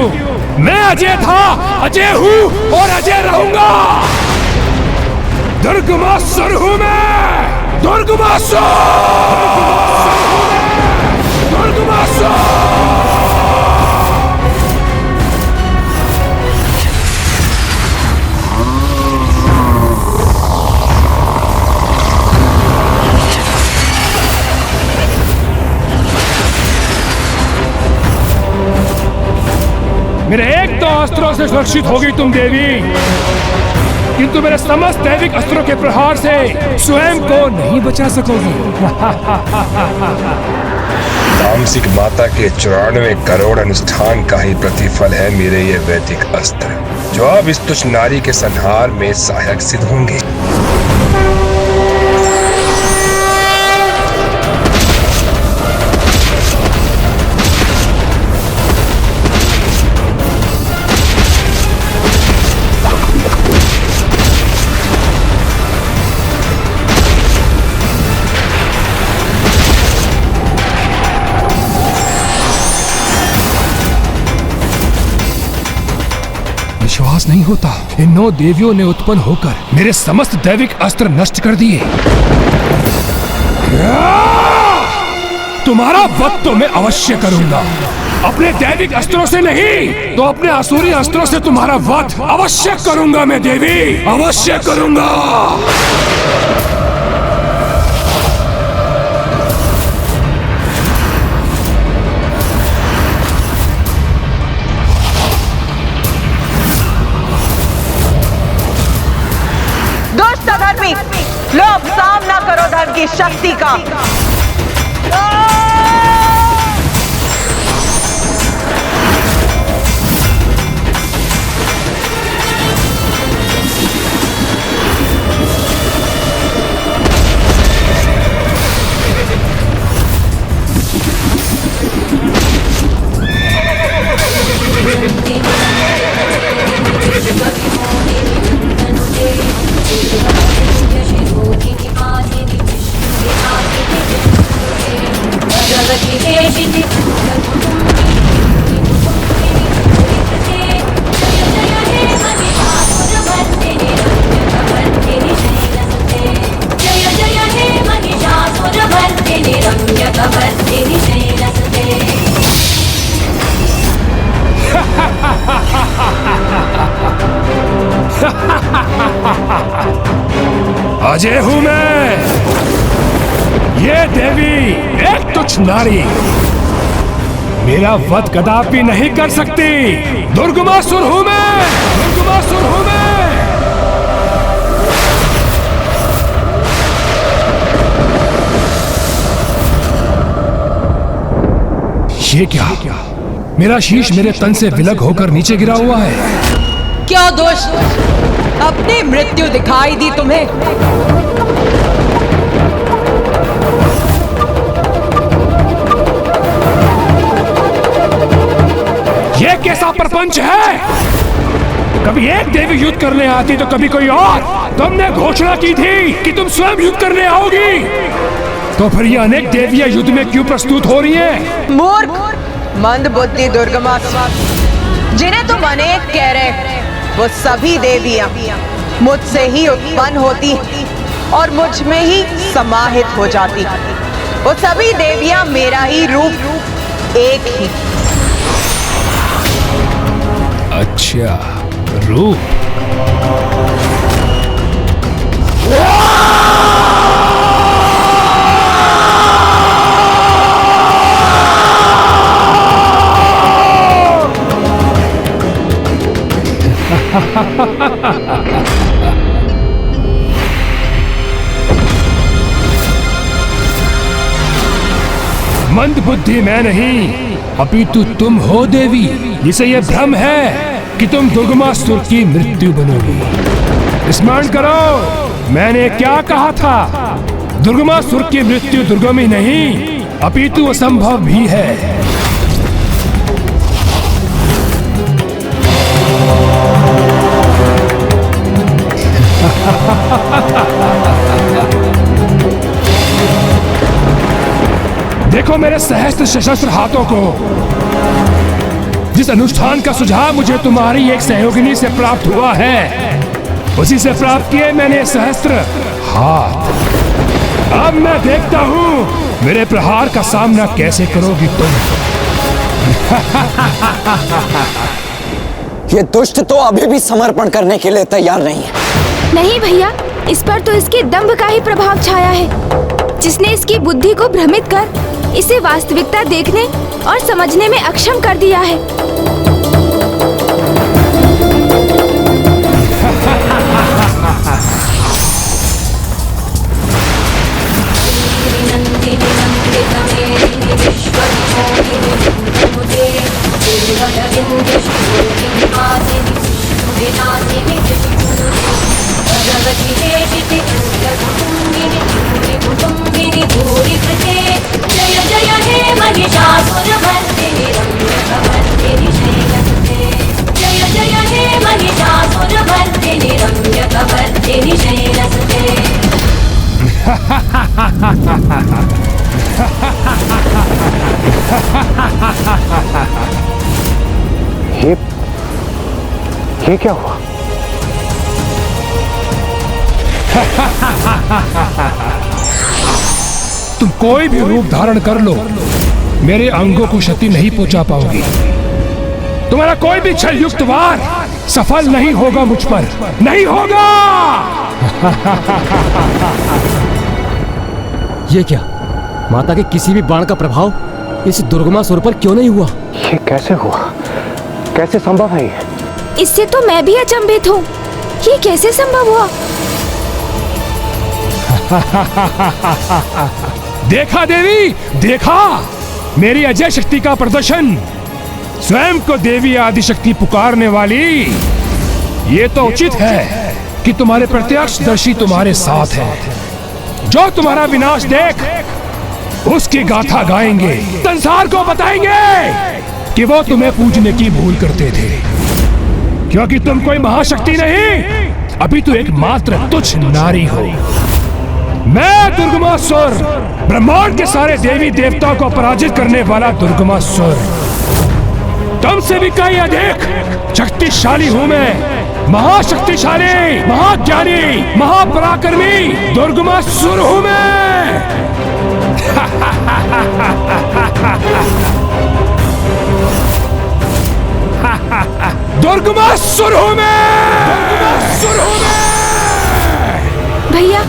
[SPEAKER 17] मैं अजय था, अजय हूँ और अजय रहूंगा। दुर्गमासुर हूँ मैं, दुर्गमासुर, दुर्गमासुर। मेरे एक तो अस्त्रों से सुरक्षित होगी तुम देवी, किंतु मेरे समस्त दैविक अस्त्रों के प्रहार से स्वयं को नहीं बचा सकोगी।
[SPEAKER 21] तामसिक माता के 94 करोड़ अनुष्ठान का ही प्रतिफल है मेरे ये वैदिक अस्त्र, जो अब इस तुच्छ नारी के संहार में सहायक सिद्ध होंगे।
[SPEAKER 17] विश्वास नहीं होता, इन 9 देवियों ने उत्पन्न होकर मेरे समस्त दैविक अस्त्र नष्ट कर दिए। तुम्हारा वध तो मैं अवश्य करूंगा, अपने दैविक अस्त्रों से नहीं तो अपने असुरी अस्त्रों से तुम्हारा वध अवश्य करूंगा मैं देवी, अवश्य करूंगा।
[SPEAKER 15] लो अब सामना करो धर्म की शक्ति का।
[SPEAKER 17] अजय हूं मैं, ये देवी एक तुच्छ नारी मेरा वध कदापि नहीं कर सकती। दुर्गमासुर हूं मैं, दुर्गमासुर हूं मैं। ये क्या? मेरा शीश मेरे तन से विलग होकर नीचे गिरा हुआ है।
[SPEAKER 16] क्या दोष? अपनी मृत्यु दिखाई दी तुम्हें?
[SPEAKER 17] ये कैसा प्रपंच है? कभी एक देवी युद्ध करने आती तो कभी कोई और। तुमने घोषणा की थी कि तुम स्वयं युद्ध करने आओगी, तो फिर ये अनेक देवियां युद्ध में क्यों प्रस्तुत हो रही हैं?
[SPEAKER 15] मूर्ख, मंद बुद्धि दुर्गमासुर, जिन्हें तुम अनेक कह रहे, वो सभी देवियां मुझसे ही उत्पन्न होती और मुझ में ही समाहित हो जाती। वो सभी देवियां मेरा ही रूप, एक ही।
[SPEAKER 17] अच्छा, रूप। मंद बुद्धि मैं नहीं, अपितु तुम हो देवी, जिसे ये भ्रम है कि तुम दुर्गमासुर की मृत्यु बनोगी। स्मरण करो मैंने क्या कहा था, दुर्गमासुर की मृत्यु दुर्गम ही नहीं अपितु असंभव भी है। देखो मेरे सहस्त्र सशस्त्र हाथों को। जिस अनुष्ठान का सुझाव मुझे तुम्हारी एक सहयोगिनी से प्राप्त हुआ है, उसी से प्राप्त किए मैंने सहस्त्र हाथ। अब मैं देखता हूँ मेरे प्रहार का सामना कैसे करोगी तुम।
[SPEAKER 19] ये दुष्ट तो अभी भी समर्पण करने के लिए तैयार नहीं है।
[SPEAKER 1] नहीं भैया, इस पर तो इसके दंभ का ही प्रभाव छाया है, जिसने इसकी बुद्धि को भ्रमित कर इसे वास्तविकता देखने और समझने में अक्षम कर दिया है।
[SPEAKER 4] जय जय हे महिषासुरमर्दिनी रम्यकपर्दिनी शैलसुते। जय जय हे महिषासुरमर्दिनी रम्यकपर्दिनी शैलसुते।
[SPEAKER 18] ये क्या हुआ?
[SPEAKER 17] तुम कोई भी रूप धारण कर लो, मेरे अंगों को क्षति नहीं पहुंचा पाओगी। तुम्हारा कोई भी छल युक्त वार सफल नहीं होगा मुझ पर, नहीं होगा।
[SPEAKER 14] ये क्या, माता के किसी भी बाण का प्रभाव इस दुर्गमासुर पर क्यों नहीं हुआ?
[SPEAKER 18] ये कैसे हुआ? कैसे संभव है ये?
[SPEAKER 1] इससे तो मैं भी अचंभित हूँ, ये कैसे संभव हुआ?
[SPEAKER 17] देखा देवी, देखा मेरी अजय शक्ति का प्रदर्शन। स्वयं को देवी आदिशक्ति पुकारने वाली, ये तो उचित है कि तुम्हारे प्रत्यक्षदर्शी तुम्हारे साथ है। जो तुम्हारा विनाश देख उसकी गाथा गाएंगे, संसार को बताएंगे कि वो तुम्हें पूजने की भूल करते थे, क्योंकि तुम कोई महाशक्ति नहीं, अभी तो एक मात्र तुच्छ नारी हो। मैं दुर्गमासुर, ब्रह्मांड के सारे देवी देवताओं को पराजित करने वाला दुर्गमासुर, तुमसे भी कहीं अधिक शक्तिशाली हूं मैं। महाशक्तिशाली, महाज्ञानी, महापराक्रमी दुर्गमासुर हूं मैं। दुर्गमासुर हूं मैं, दुर्गमासुर हूं मैं।
[SPEAKER 1] भैया,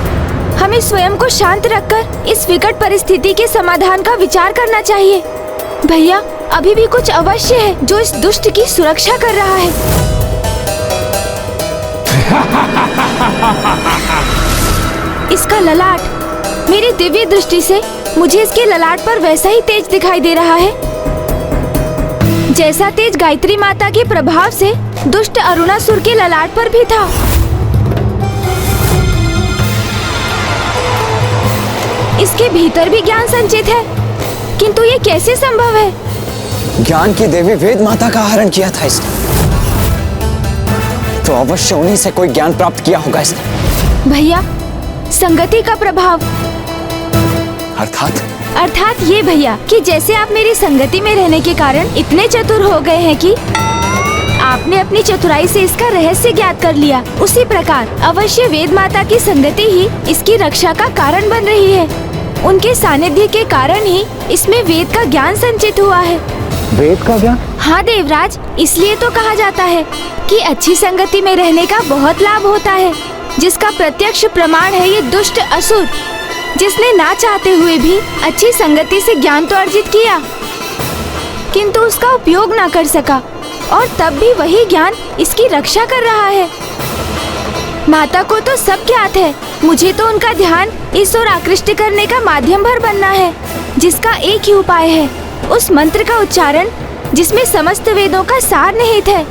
[SPEAKER 1] हमें स्वयं को शांत रखकर इस विकट परिस्थिति के समाधान का विचार करना चाहिए। भैया, अभी भी कुछ अवश्य है जो इस दुष्ट की सुरक्षा कर रहा है। इसका ललाट, मेरी दिव्य दृष्टि से मुझे इसके ललाट पर वैसा ही तेज दिखाई दे रहा है जैसा तेज गायत्री माता के प्रभाव से दुष्ट अरुणासुर के ललाट पर भी था। इसके भीतर भी ज्ञान संचित है, किंतु ये कैसे संभव है?
[SPEAKER 19] ज्ञान की देवी वेद माता का हरण किया था इसने, तो अवश्य उन्हीं से कोई ज्ञान प्राप्त किया होगा इसने।
[SPEAKER 1] भैया, संगति का प्रभाव। अर्थात ये भैया कि जैसे आप मेरी संगति में रहने के कारण इतने चतुर हो गए हैं कि आपने अपनी चतुराई से इसका रहस्य ज्ञात कर लिया, उसी प्रकार अवश्य वेद माता की संगति ही इसकी रक्षा का कारण बन रही है। उनके सानिध्य के कारण ही इसमें वेद का ज्ञान संचित हुआ है।
[SPEAKER 18] वेद का ज्ञान?
[SPEAKER 1] हाँ देवराज, इसलिए तो कहा जाता है कि अच्छी संगति में रहने का बहुत लाभ होता है, जिसका प्रत्यक्ष प्रमाण है ये दुष्ट असुर, जिसने ना चाहते हुए भी अच्छी संगति से ज्ञान तो अर्जित किया, किंतु उसका उपयोग ना कर सका, और तब भी वही ज्ञान इसकी रक्षा कर रहा है। माता को तो सब ज्ञात है मुझे तो उनका ध्यान इस ओर आकृष्ट करने का माध्यम भर बनना है, जिसका एक ही उपाय है, उस मंत्र का उच्चारण जिसमें समस्त वेदों का सार निहित है।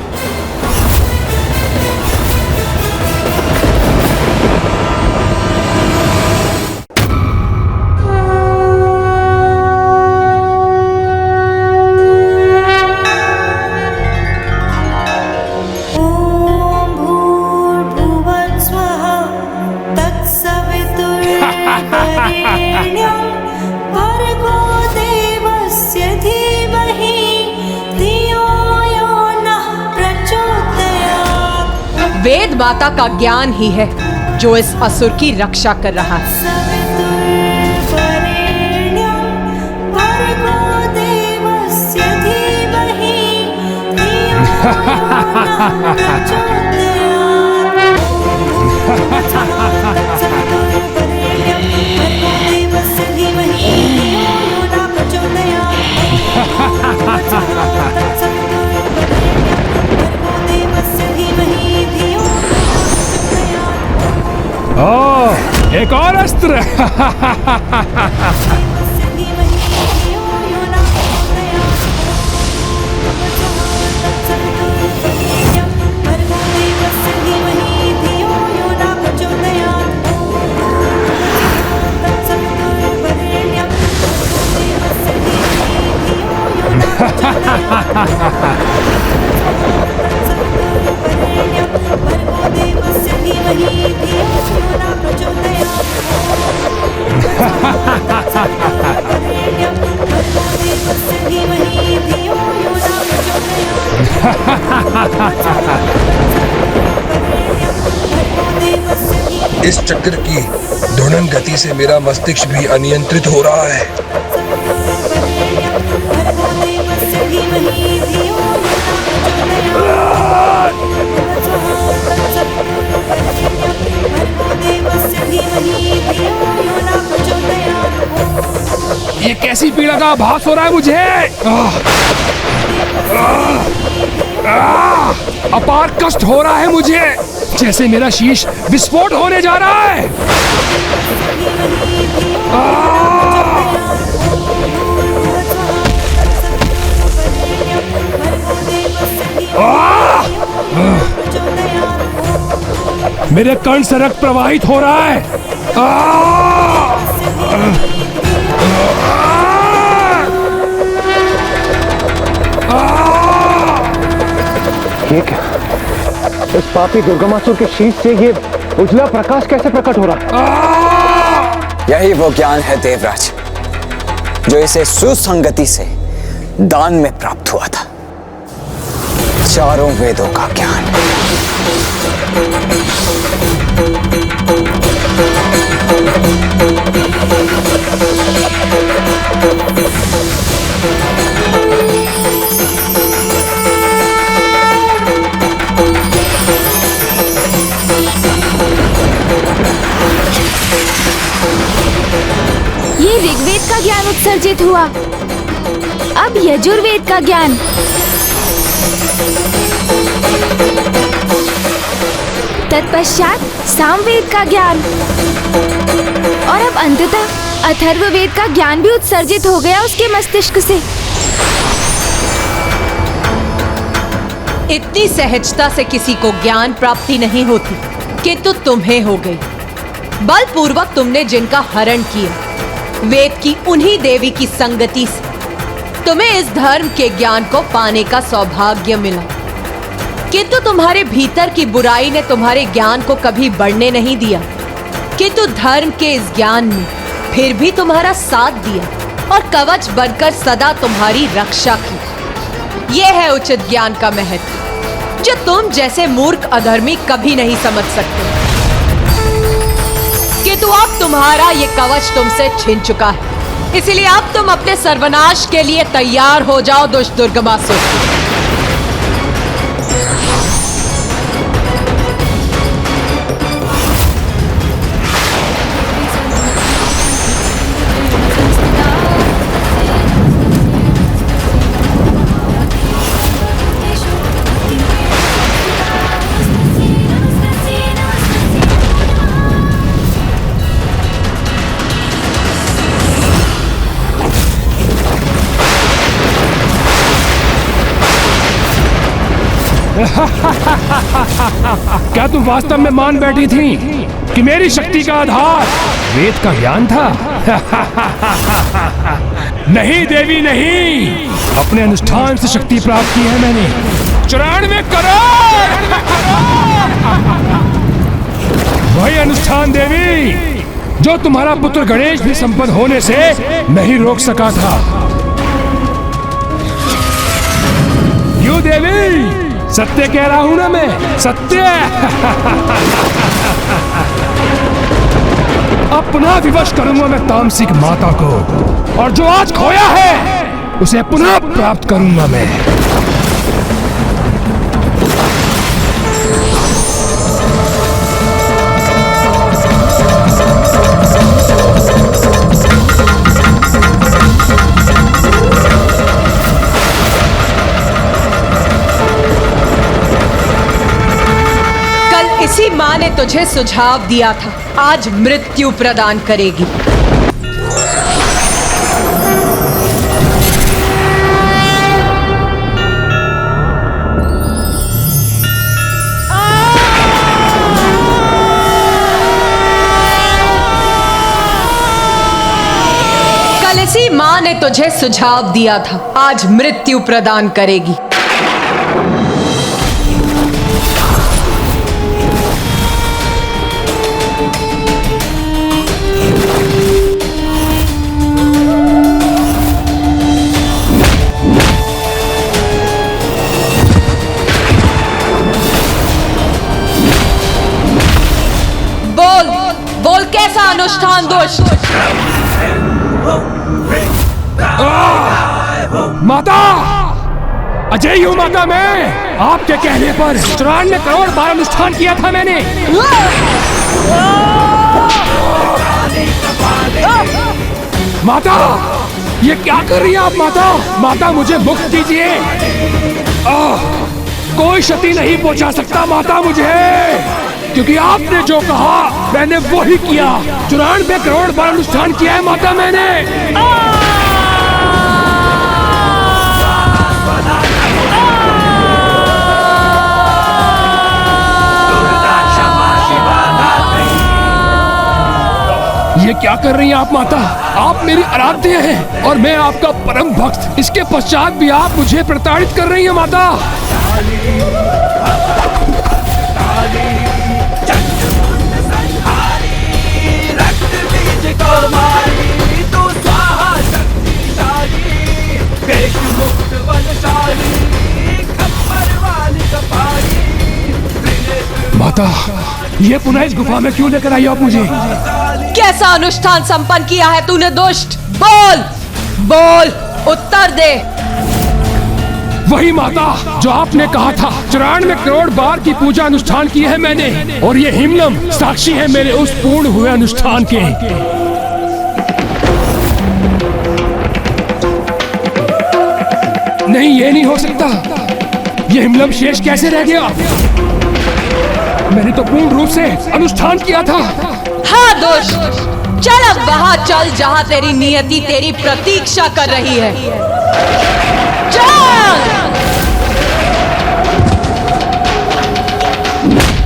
[SPEAKER 16] वेद माता का ज्ञान ही है जो इस असुर की रक्षा कर रहा है।
[SPEAKER 17] ओह, एक और अस्त्र।
[SPEAKER 21] इस चक्र की ध्वनिन गति से मेरा मस्तिष्क भी अनियंत्रित हो रहा है।
[SPEAKER 17] ये कैसी पीड़ा का आभास हो रहा है मुझे। अपार कष्ट हो रहा है मुझे, जैसे मेरा शीश विस्फोट होने जा रहा है। मेरे कर्ण से रक्त प्रवाहित हो रहा है।
[SPEAKER 18] ये क्या? इस पापी दुर्गमासुर के शीश से ये उजला प्रकाश कैसे प्रकट हो रहा है?
[SPEAKER 19] यही वो ज्ञान है देवराज, जो इसे सुसंगति से दान में प्राप्त हुआ था। चारों वेदों का ज्ञान।
[SPEAKER 1] ये ऋग्वेद का ज्ञान उत्सर्जित हुआ, अब यजुर्वेद का ज्ञान। तत्पश्चात सामवेद का ज्ञान और अब अंततः अथर्ववेद का ज्ञान भी उत्सर्जित हो गया उसके मस्तिष्क से।
[SPEAKER 16] इतनी सहजता से किसी को ज्ञान प्राप्ति नहीं होती, किंतु तुम्हें हो गई। बलपूर्वक तुमने जिनका हरण किया, वेद की उन्हीं देवी की संगति से तुम्हें इस धर्म के ज्ञान को पाने का सौभाग्य मिला। किंतु तुम्हारे भीतर की बुराई ने तुम्हारे ज्ञान को कभी बढ़ने नहीं दिया, किंतु धर्म के इस ज्ञान ने फिर भी तुम्हारा साथ दिया और कवच बनकर सदा तुम्हारी रक्षा की। यह है उचित ज्ञान का महत्व, जो तुम जैसे मूर्ख अधर्मी कभी नहीं समझ सकते। किंतु अब तुम्हारा ये कवच तुमसे छिन चुका है, इसलिए अब तुम अपने सर्वनाश के लिए तैयार हो जाओ दुष्ट दुर्गमासुर।
[SPEAKER 17] क्या तुम वास्तव में मान बैठी थी कि मेरी शक्ति का आधार वेद का ज्ञान था? नहीं देवी नहीं, अपने अनुष्ठान से शक्ति प्राप्त की है मैंने। 94 करोड़ वही अनुष्ठान देवी जो तुम्हारा पुत्र गणेश भी संपन्न होने से नहीं रोक सका था। क्यों देवी? सत्य कह रहा हूं ना मैं, सत्य। अपना विवश करूंगा मैं तामसिक माता को, और जो आज खोया है उसे पुनः प्राप्त करूंगा मैं।
[SPEAKER 16] इसी माँ ने तुझे सुझाव दिया था, आज मृत्यु प्रदान करेगी। कल इसी माँ ने तुझे सुझाव दिया था, आज मृत्यु प्रदान करेगी। कैसा अनुष्ठान दोष?
[SPEAKER 17] माता, अजय हूँ माता मैं। आपके कहने पर 94 करोड़ बार अनुष्ठान किया था मैंने। माता, ये क्या कर रही है आप माता? माता मुझे मुक्त कीजिए। कोई क्षति नहीं पहुंचा सकता माता मुझे, क्योंकि आपने जो कहा मैंने वो ही किया। 94 करोड़ बार अनुष्ठान किया है माता मैंने। ये क्या कर रही हैं आप माता? आप मेरी आराध्य हैं और मैं आपका परम भक्त। इसके पश्चात भी आप मुझे प्रताड़ित कर रही हैं माता। माता, ये पुनः इस गुफा में क्यों लेकर आई आप मुझे?
[SPEAKER 16] कैसा अनुष्ठान संपन्न किया है तूने दुष्ट? बोल बोल, उत्तर दे।
[SPEAKER 17] वही माता जो आपने कहा था। 94 करोड़ बार की पूजा अनुष्ठान की है मैंने, और ये हिमलम साक्षी है मेरे उस पूर्ण हुए अनुष्ठान के। नहीं, ये नहीं हो सकता। ये हिमलम शेष कैसे रह गया? मैंने तो पूर्ण रूप से अनुष्ठान किया था।
[SPEAKER 16] हाँ दुष्ट, चल अब वहां चल जहां तेरी नियति तेरी प्रतीक्षा कर रही है। चल।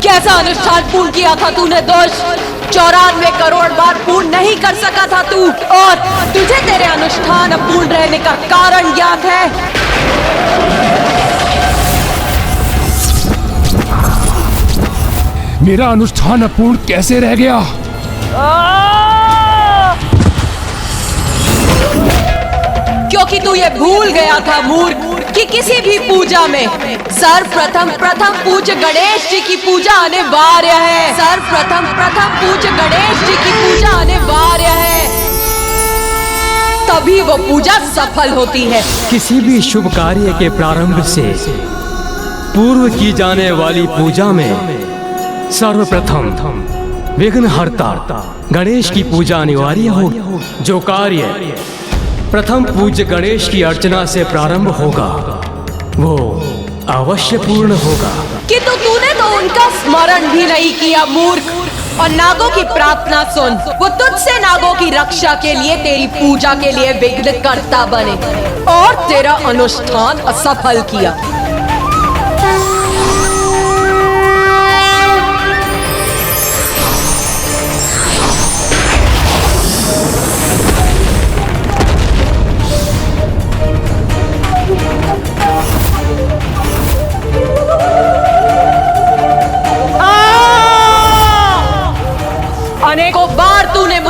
[SPEAKER 16] कैसा अनुष्ठान पूर्ण किया था तूने दुष्ट? 94 करोड़ बार पूर्ण नहीं कर सका था तू, और तुझे तेरे अनुष्ठान अपूर्ण रहने का कारण ज्ञात है।
[SPEAKER 17] मेरा अनुष्ठान अपूर्ण कैसे रह गया?
[SPEAKER 16] क्योंकि तू ये भूल गया था मूर्ख कि किसी भी पूजा में सर्वप्रथम पूज्य गणेश जी की पूजा अनिवार्य है। सर्वप्रथम पूज्य गणेश जी की पूजा अनिवार्य है, तभी वो पूजा सफल होती है।
[SPEAKER 14] किसी भी शुभ कार्य के प्रारंभ से पूर्व की जाने वाली पूजा में सर्वप्रथम विघ्नहर्ता गणेश की पूजा अनिवार्य होगी। जो कार्य प्रथम पूज्य गणेश की अर्चना से प्रारंभ होगा वो अवश्य पूर्ण होगा।
[SPEAKER 16] किंतु तूने तो उनका स्मरण भी नहीं किया मूर्ख। और नागों की प्रार्थना सुन, वो तुझसे नागों की रक्षा के लिए तेरी पूजा के लिए विघ्नकर्ता बने और तेरा अनुष्ठान असफल किया।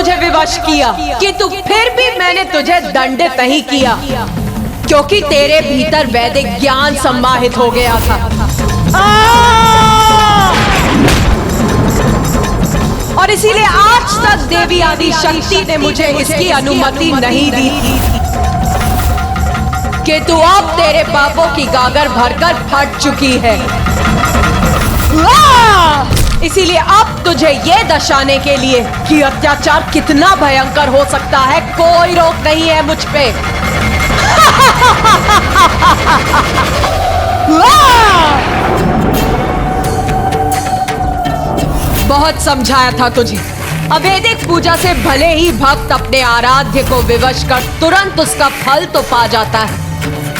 [SPEAKER 16] मुझे विवश किया, किंतु फिर भी मैंने तुझे दंडित नहीं किया, क्योंकि तेरे भीतर वैदिक ज्ञान सम्माहित हो गया था। और इसीलिए आज तक देवी आदि शक्ति ने मुझे इसकी अनुमति नहीं दी थी कि तू अब तेरे पापों की गागर भरकर फट चुकी है। इसीलिए अब तुझे ये दर्शाने के लिए कि अत्याचार कितना भयंकर हो सकता है, कोई रोक नहीं है मुझ पे। बहुत समझाया था तुझे। अवैदिक पूजा से भले ही भक्त अपने आराध्य को विवश कर तुरंत उसका फल तो पा जाता है,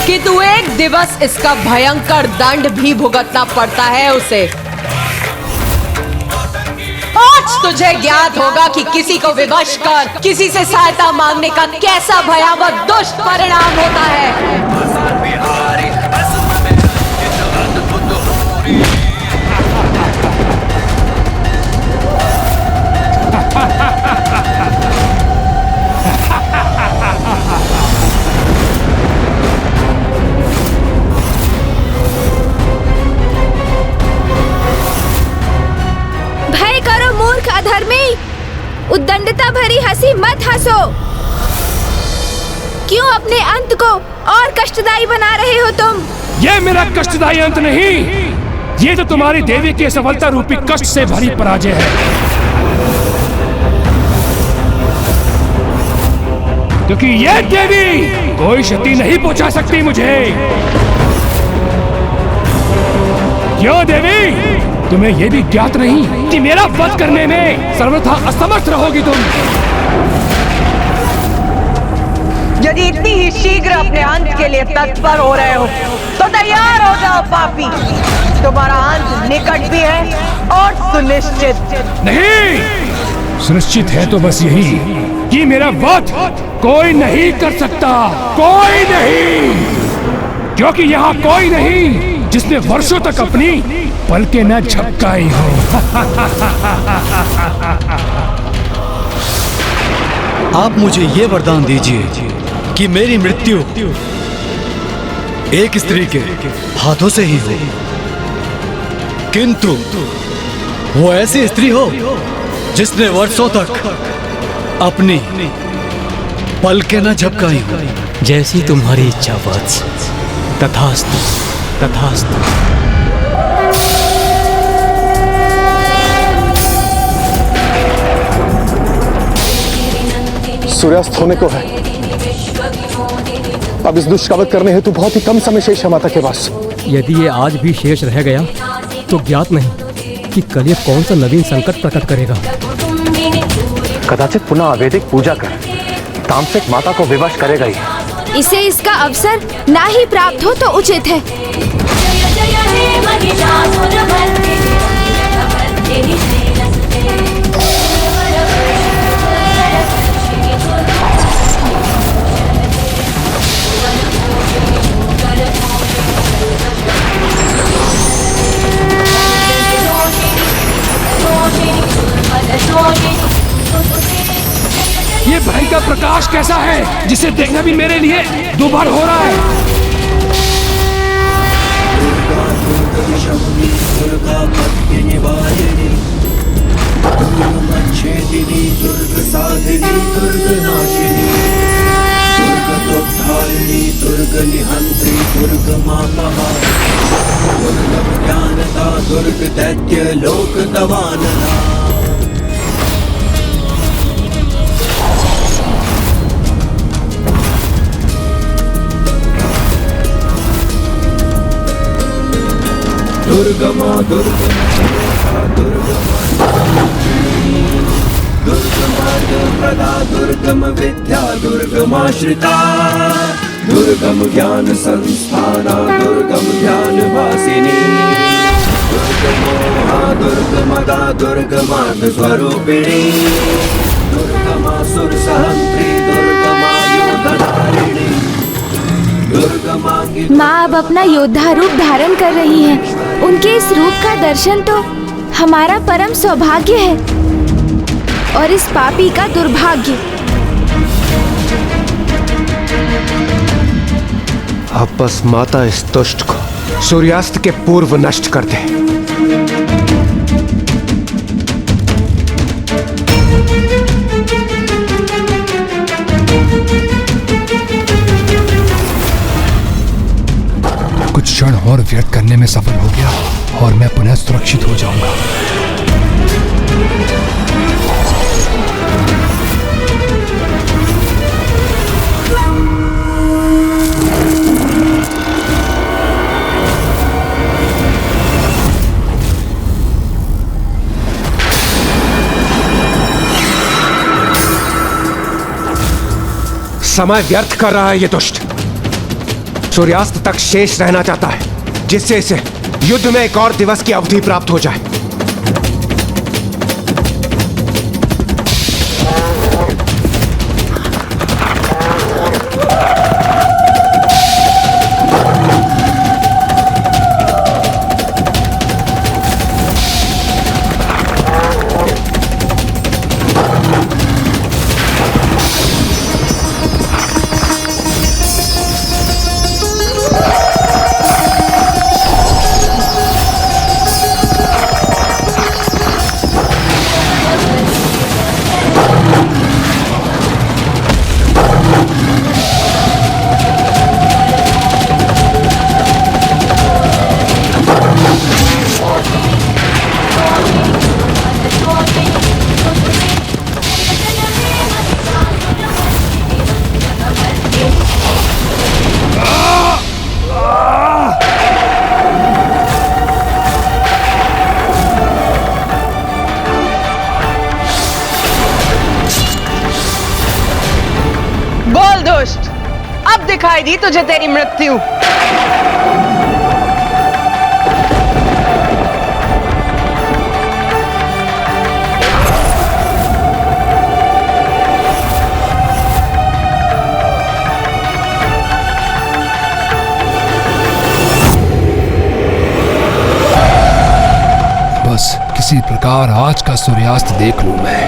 [SPEAKER 16] किंतु एक दिवस इसका भयंकर दंड भी भुगतना पड़ता है उसे। आज तुझे ज्ञात होगा कि किसी को विवश कर किसी से सहायता मांगने का कैसा भयावह दुष्ट परिणाम होता है।
[SPEAKER 1] भय करो मूर्ख अधर्मी, उद्दंडता भरी हंसी मत हंसो। क्यों अपने अंत को और कष्टदायी बना रहे हो तुम?
[SPEAKER 17] ये मेरा कष्टदायी अंत नहीं, ये तो तुम्हारी देवी की सफलता रूपी कष्ट से भरी पराजय है। क्योंकि ये देवी कोई क्षति नहीं पहुंचा सकती मुझे। क्यों देवी, तुम्हें यह भी ज्ञात नहीं कि मेरा वध करने में सर्वथा असमर्थ रहोगी तुम?
[SPEAKER 15] यदि इतनी ही शीघ्र अपने अंत के लिए तत्पर हो रहे हो तो तैयार हो जाओ पापी, तुम्हारा अंत निकट भी है और सुनिश्चित।
[SPEAKER 17] नहीं, सुनिश्चित है तो बस यही कि मेरा वध कोई नहीं कर सकता, कोई नहीं, क्योंकि यहाँ कोई नहीं जिसने वर्षों तक अपनी पलकें न झपकाई हो।
[SPEAKER 3] आप मुझे ये वरदान दीजिए कि मेरी मृत्यु एक स्त्री के हाथों से ही हो, किंतु वो ऐसी स्त्री हो जिसने वर्षों तक अपनी पलकें न झपकाई हो।
[SPEAKER 14] जैसी तुम्हारी इच्छा वत्स। तथास्तु, तथास्तु।
[SPEAKER 18] सूर्यास्त होने को है। अब इस दुष्ट का वध करने हेतु बहुत ही कम समय शेष है माता के पास।
[SPEAKER 14] यदि ये आज भी शेष रह गया तो ज्ञात नहीं कि कल ये कौन सा नवीन संकट प्रकट करेगा।
[SPEAKER 18] कदाचित पुनः अवैदिक पूजा कर तामसिक माता को विवश करेगा ही।
[SPEAKER 1] इसे इसका अवसर ना ही प्राप्त हो तो उचित है।
[SPEAKER 17] ये भयंकर प्रकाश कैसा है जिसे देखना भी मेरे लिए दुभर हो रहा है।
[SPEAKER 6] दुर्ग दैत्य लोक दवानना। दुर्गमा दुर्गमा दुर्गमा दुर्गम विद्या दुर्गमाश्रिता दुर्गम ज्ञान संस्थाना दुर्गम ध्यान वासिनी दुर्गमदा दुर्गमार्ग स्वरूपिणी दुर्गमासुर सहंत्री दुर्गमायुधधारिणी।
[SPEAKER 1] माँ अब अपना योद्धा रूप धारण कर रही हैं। उनके इस रूप का दर्शन तो हमारा परम सौभाग्य है। और इस पापी का दुर्भाग्य।
[SPEAKER 18] अब बस माता इस दुष्ट को सूर्यास्त के पूर्व नष्ट कर दे।
[SPEAKER 17] कुछ क्षण और व्यर्थ करने में सफल हो गया और मैं पुनः सुरक्षित हो जाऊंगा।
[SPEAKER 18] समय व्यर्थ कर रहा है ये दुष्ट। सूर्यास्त तक शेष रहना चाहता है, जिससे इसे युद्ध में एक और दिवस की अवधि प्राप्त हो जाए।
[SPEAKER 15] अब दिखाई दी तुझे तेरी मृत्यु।
[SPEAKER 17] बस किसी प्रकार आज का सूर्यास्त देख लूं मैं।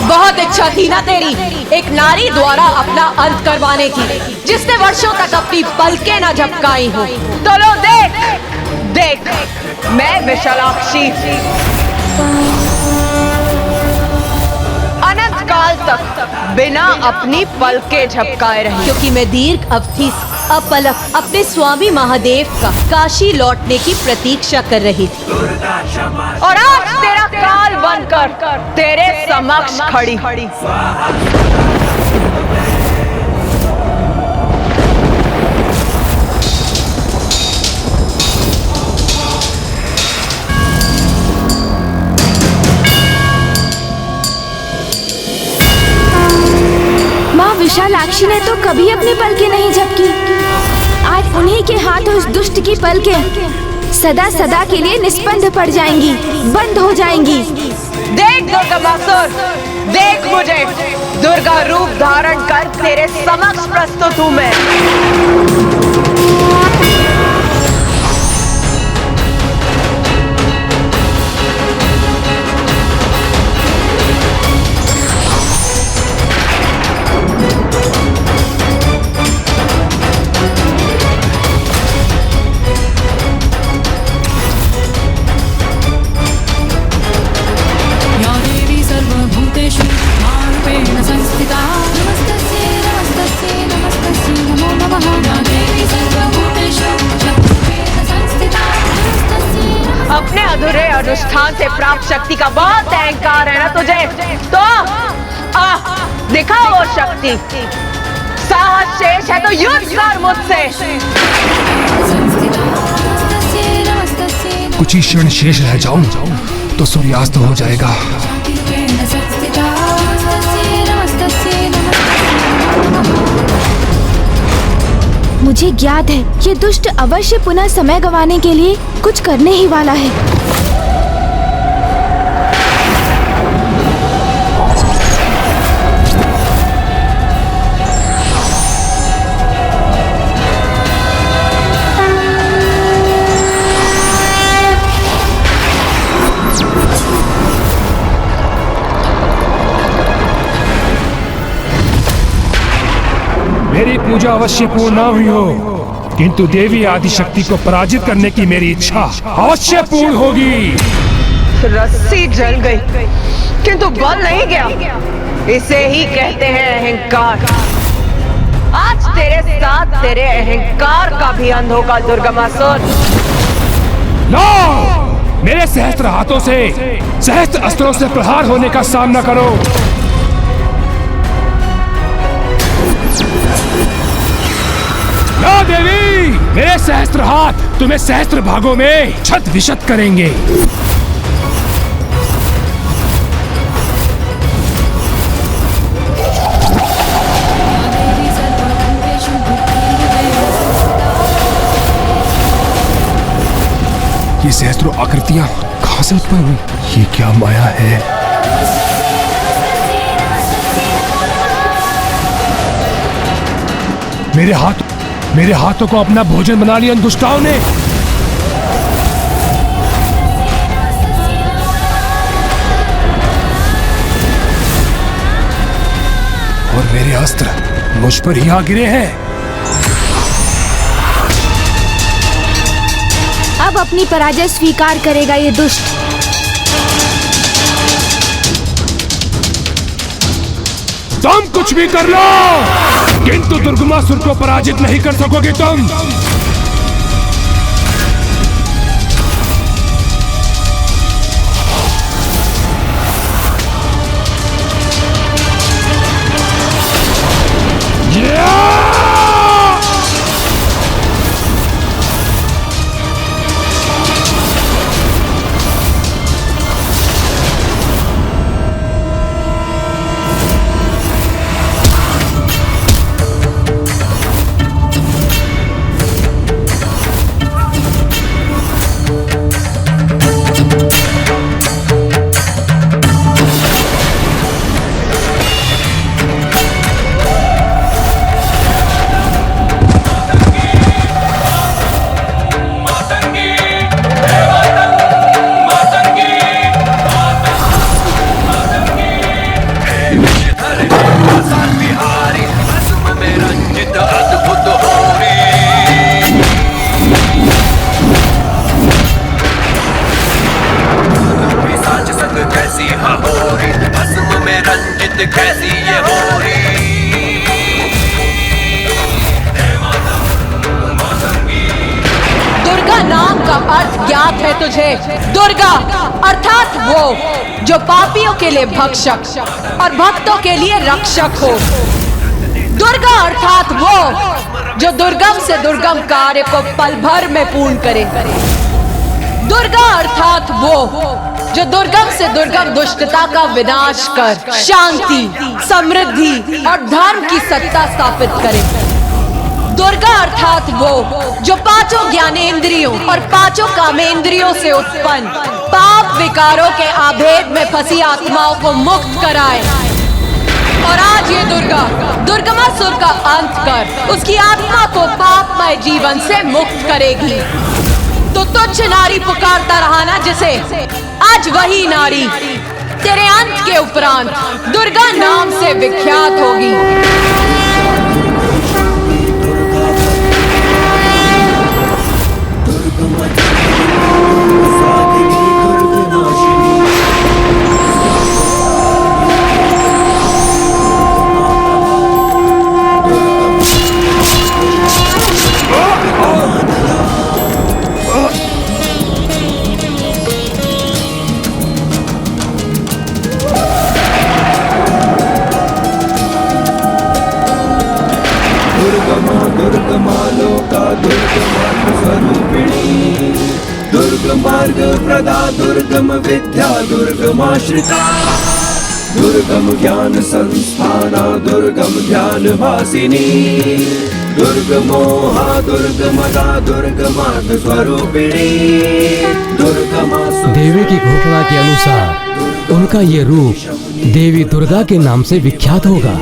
[SPEAKER 16] बहुत इच्छा थी ना तेरी एक नारी द्वारा अपना अंत करवाने की, जिसने वर्षों तक अपनी पलकें न झपकाई हो। तो लो देख देख, मैं विशालाक्षी अनंत काल तक बिना अपनी पलकें झपकाए रही, क्योंकि मैं दीर्घ अवधि से अपलक अपने स्वामी महादेव का काशी लौटने की प्रतीक्षा कर रही थी, और आज तेरा काल बनकर तेरे समक्ष खड़ी।
[SPEAKER 1] माँ विशालाक्षी ने तो कभी अपनी पलकें नहीं झपकी। आज उन्हीं के हाथ उस दुष्ट की पलकें सदा सदा के लिए निस्पंद पड़ जाएंगी, बंद हो जाएंगी।
[SPEAKER 15] देख दुर्गमासुर, देख मुझे दुर्गा रूप धारण कर तेरे समक्ष प्रस्तुत हूँ मैं। अपने अधूरे अनुष्ठान से प्राप्त शक्ति का बहुत अहंकार है ना तुझे, तो दिखाओ वो शक्ति। साहस शेष है तो युद्ध कर मुझसे।
[SPEAKER 17] कुछ ही क्षण शेष रह जाऊं तो सूर्यास्त हो जाएगा।
[SPEAKER 1] मुझे ज्ञात है ये दुष्ट अवश्य पुनः समय गंवाने के लिए कुछ करने ही वाला है।
[SPEAKER 17] मेरी पूजा अवश्य पूर्ण ना हुई हो, किंतु देवी आदिशक्ति को पराजित करने की मेरी इच्छा अवश्य पूर्ण होगी।
[SPEAKER 15] रस्सी जल गई किंतु बल नहीं गया, इसे ही कहते हैं अहंकार। आज तेरे साथ तेरे अहंकार का भी अंत होगा दुर्गमासुर।
[SPEAKER 17] नो! मेरे सहस्त्र हाथों से, सहस्त्र अस्त्रों से प्रहार होने का सामना करो। ना देवी, मेरे सहस्त्र हाथ तुम्हें सहस्त्र भागों में छत विशत करेंगे। ये सहस्त्रों आकृतियां कहां से उत्पन्न हुई? ये क्या माया है? मेरे हाथों को अपना भोजन बना लिया इन दुष्टाओं ने। और मेरे अस्त्र मुझ पर ही आ गिरे हैं।
[SPEAKER 1] अब अपनी पराजय स्वीकार करेगा ये दुष्ट।
[SPEAKER 17] तुम कुछ भी कर लो, किंतु दुर्गमासुर को पराजित नहीं कर सकोगे तुम।
[SPEAKER 16] दुर्गा अर्थात वो जो पापियों के लिए भक्षक और भक्तों के लिए रक्षक हो। दुर्गा अर्थात वो जो दुर्गम से दुर्गम कार्य को पल भर में पूर्ण करे। दुर्गा अर्थात वो जो दुर्गम से दुर्गम दुष्टता का विनाश कर शांति, समृद्धि और धर्म की सत्ता स्थापित करे। दुर्गा अर्थात वो जो पांचों ज्ञानेंद्रियों और पांचों कामेंद्रियों से उत्पन्न पाप विकारों के आभेद में फंसी आत्माओं को मुक्त कराए। और आज ये दुर्गा दुर्गमासुर का अंत कर उसकी आत्मा को पापमय जीवन से मुक्त करेगी। तो तुच्छ नारी पुकारता रहा ना जिसे, आज वही नारी तेरे अंत के उपरांत दुर्गा नाम से विख्यात होगी।
[SPEAKER 6] दुर्गम विद्या दुर्गमाश्रिता दुर्गम ज्ञान संस्थाना दुर्गम ध्यान भासिनी दुर्गमोहा दुर्गमदा दुर्गमार्ग स्वरूपिणी दुर्गमा।
[SPEAKER 14] देवी की घोषणा के अनुसार उनका ये रूप देवी दुर्गा के नाम से विख्यात होगा।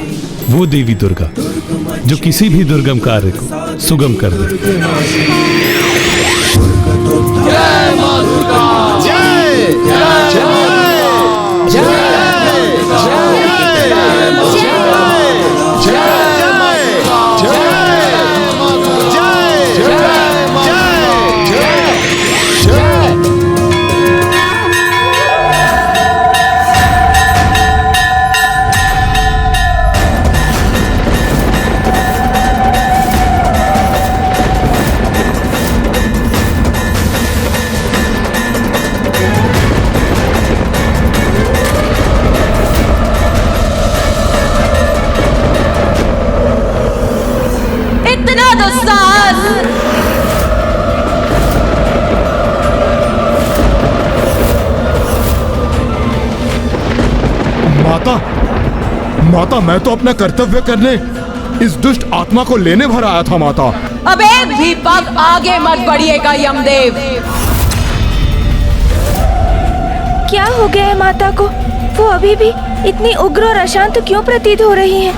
[SPEAKER 12] वो देवी दुर्गा जो किसी भी दुर्गम कार्य को सुगम कर दे।
[SPEAKER 6] जय मां दुर्गा, जय जय जय जय
[SPEAKER 2] माता, मैं तो अपना कर्तव्य करने इस दुष्ट आत्मा को लेने भर आया था माता।
[SPEAKER 16] अब एक भी पग आगे मत बढ़िएगा यमदेव।
[SPEAKER 1] क्या हो गया है माता को? वो अभी भी इतनी उग्र और अशांत क्यों प्रतीत हो रही है?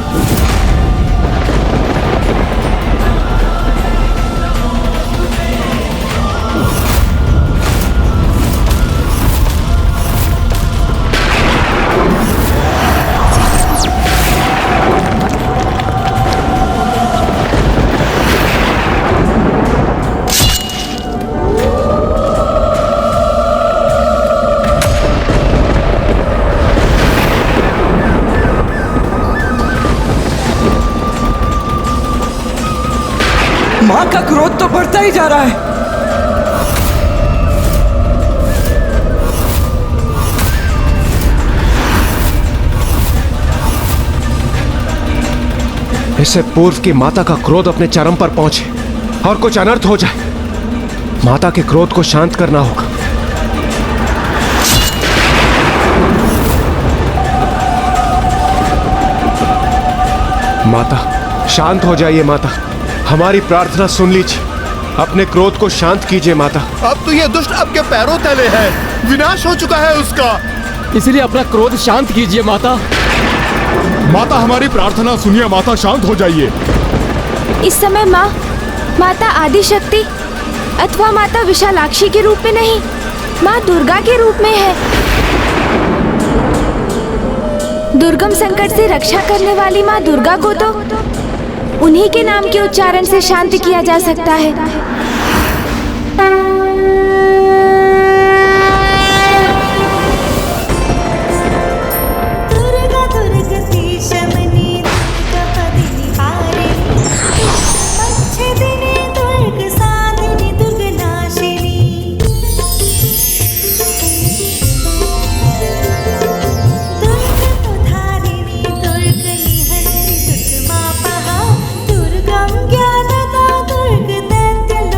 [SPEAKER 6] मां का क्रोध तो बढ़ता ही जा रहा है।
[SPEAKER 18] इससे पूर्व की माता का क्रोध अपने चरम पर पहुंचे और कुछ अनर्थ हो जाए, माता के क्रोध को शांत करना होगा। माता, शांत हो जाइए माता, हमारी प्रार्थना सुन लीजिए, अपने क्रोध को शांत कीजिए माता।
[SPEAKER 2] अब तो यह दुष्ट आपके पैरों तले है, विनाश हो चुका है उसका,
[SPEAKER 14] इसलिए अपना क्रोध शांत कीजिए माता।
[SPEAKER 2] माता, हमारी प्रार्थना सुनिए माता, शांत हो जाइए।
[SPEAKER 1] इस समय माता आदिशक्ति अथवा माता विशालाक्षी के रूप में नहीं, माँ दुर्गा के रूप में है। दुर्गम संकट से रक्षा करने वाली माँ दुर्गा को तो उन्हीं के नाम के उच्चारण से शांत किया जा सकता है।
[SPEAKER 4] दुर्गा दुर्गति शमनी दुर्गपदिनी हारिणी मच्छदिनी दुर्ग साधिनी दुर्गनाशिनी दुर्गोधारिणी दुर्गनिहन्त्री दुर्गमापहा दुर्गं ज्ञानदा दुर्गदैत्यलङ्कारिणी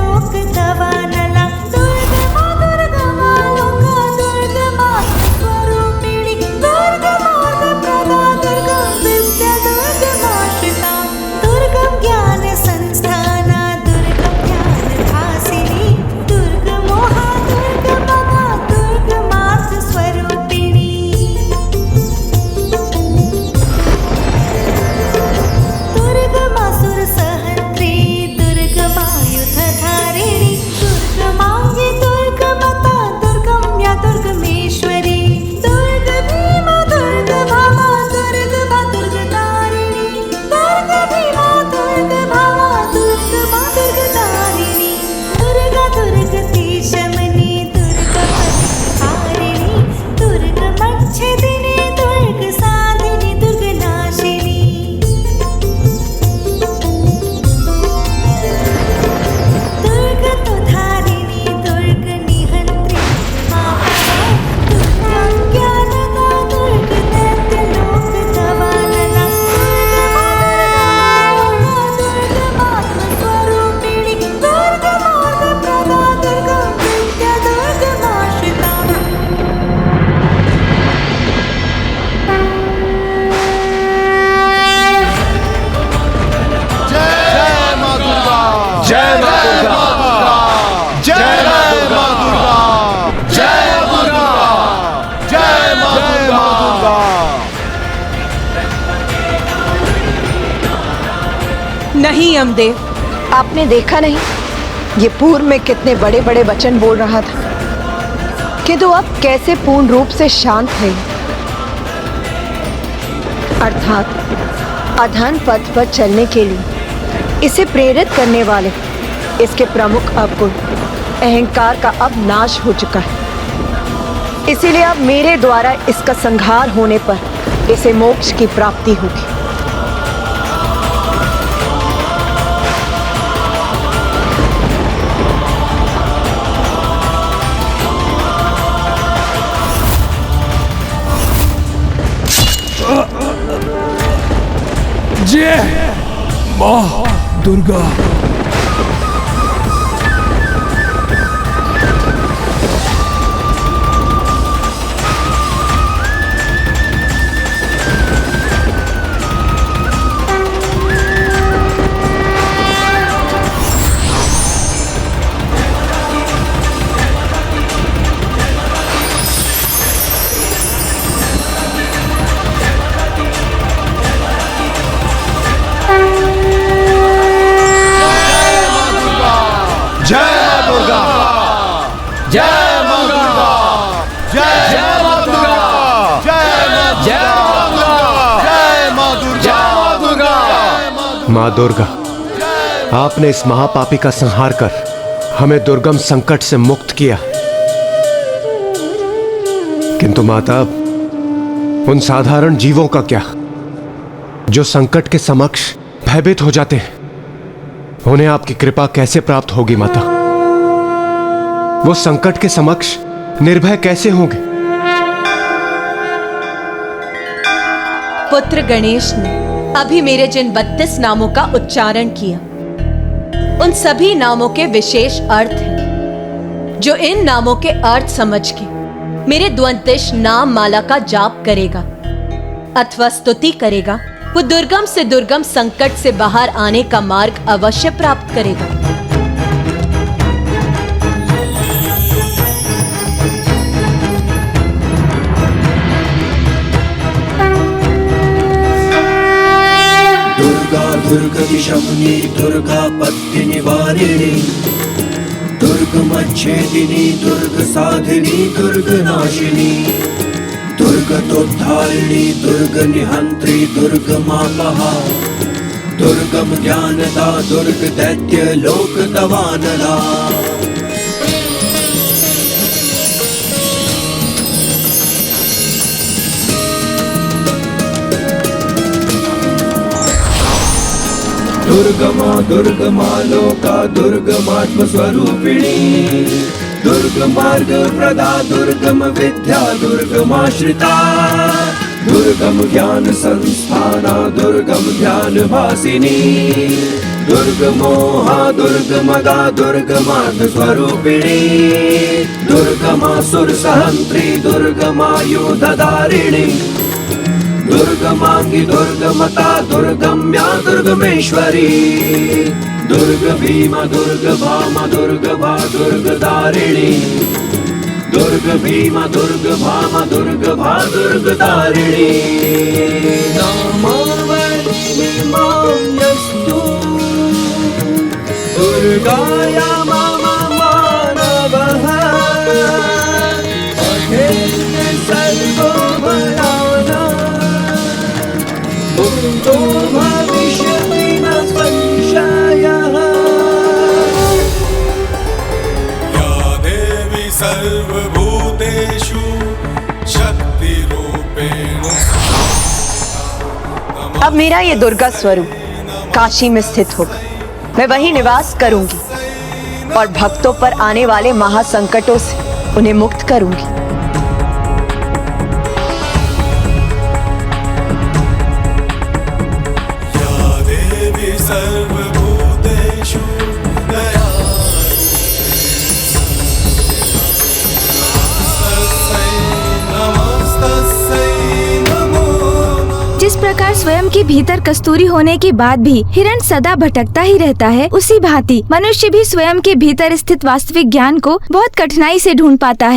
[SPEAKER 15] नहीं यमदेव, आपने देखा नहीं ये पूर्व में कितने बड़े बड़े वचन बोल रहा था, किंतु अब कैसे पूर्ण रूप से शांत है। अर्थात अधर्म पथ पर चलने के लिए इसे प्रेरित करने वाले इसके प्रमुख अवगुण अहंकार का अब नाश हो चुका है। इसीलिए अब मेरे द्वारा इसका संहार होने पर इसे मोक्ष की प्राप्ति होगी।
[SPEAKER 17] जय मां दुर्गा।
[SPEAKER 18] माँ दुर्गा, आपने इस महापापी का संहार कर हमें दुर्गम संकट से मुक्त किया, किंतु माता उन साधारण जीवों का क्या जो संकट के समक्ष भयभीत हो जाते हैं? उन्हें आपकी कृपा कैसे प्राप्त होगी माता? वो संकट के समक्ष निर्भय कैसे होंगे?
[SPEAKER 16] पुत्र गणेश ने अभी मेरे जिन 32 नामों का उच्चारण किया, उन सभी नामों के विशेष अर्थ हैं। जो इन नामों के अर्थ समझ के मेरे द्वंद्विश नाम माला का जाप करेगा अथवा स्तुति करेगा, वो दुर्गम से दुर्गम संकट से बाहर आने का मार्ग अवश्य प्राप्त करेगा।
[SPEAKER 6] दुर्गति शमनी दुर्गा पत्ति निवारिणी, दुर्गमच्छेदिनी दुर्ग साधिनी दुर्ग नाशिनी, दुर्गतोद्धारिणी दुर्ग निहंत्री दुर्ग मापहा, दुर्गम ज्ञानदा दुर्ग दैत्य लोक दवानला। दुर्गमा दुर्गमा लोका दुर्गमात्म स्वरूपिणी, दुर्ग मार्ग प्रदा दुर्गम विद्या दुर्गमाश्रिता, दुर्गम ज्ञान संस्थाना दुर्गम ध्यान भासिनी, दुर्गमोहा दुर्गमदा दुर्गमार्ग स्वरूपिणी, दुर्गमासुर सहंत्री दुर्गमायुधधारिणी, दुर्गमांगी दुर्गमता दुर्गम्या दुर्गमेश्वरी, दुर्ग भीमा दुर्ग भामा दुर्ग भा दुर्ग दारिणी, दुर्ग भीमा दुर्ग भामा दुर्ग भा दुर्ग दारिणी। नामावली माम्यस्तु दुर्गाया मम मानवः, अहेय सर्वभयानः मुक्तो भविष्यति न संशयः।
[SPEAKER 10] या देवी सर्वभूतेषु शक्तिरूपेण।
[SPEAKER 15] अब मेरा ये दुर्गा स्वरूप काशी में स्थित होगा, मैं वहीं निवास करूंगी और भक्तों पर आने वाले महासंकटों से उन्हें मुक्त करूंगी।
[SPEAKER 10] सर्वभूतेषु दया
[SPEAKER 1] जिस प्रकार स्वयं के भीतर कस्तूरी होने के बाद भी हिरण सदा भटकता ही रहता है, उसी भांति मनुष्य भी स्वयं के भीतर स्थित वास्तविक ज्ञान को बहुत कठिनाई से ढूंढ पाता है।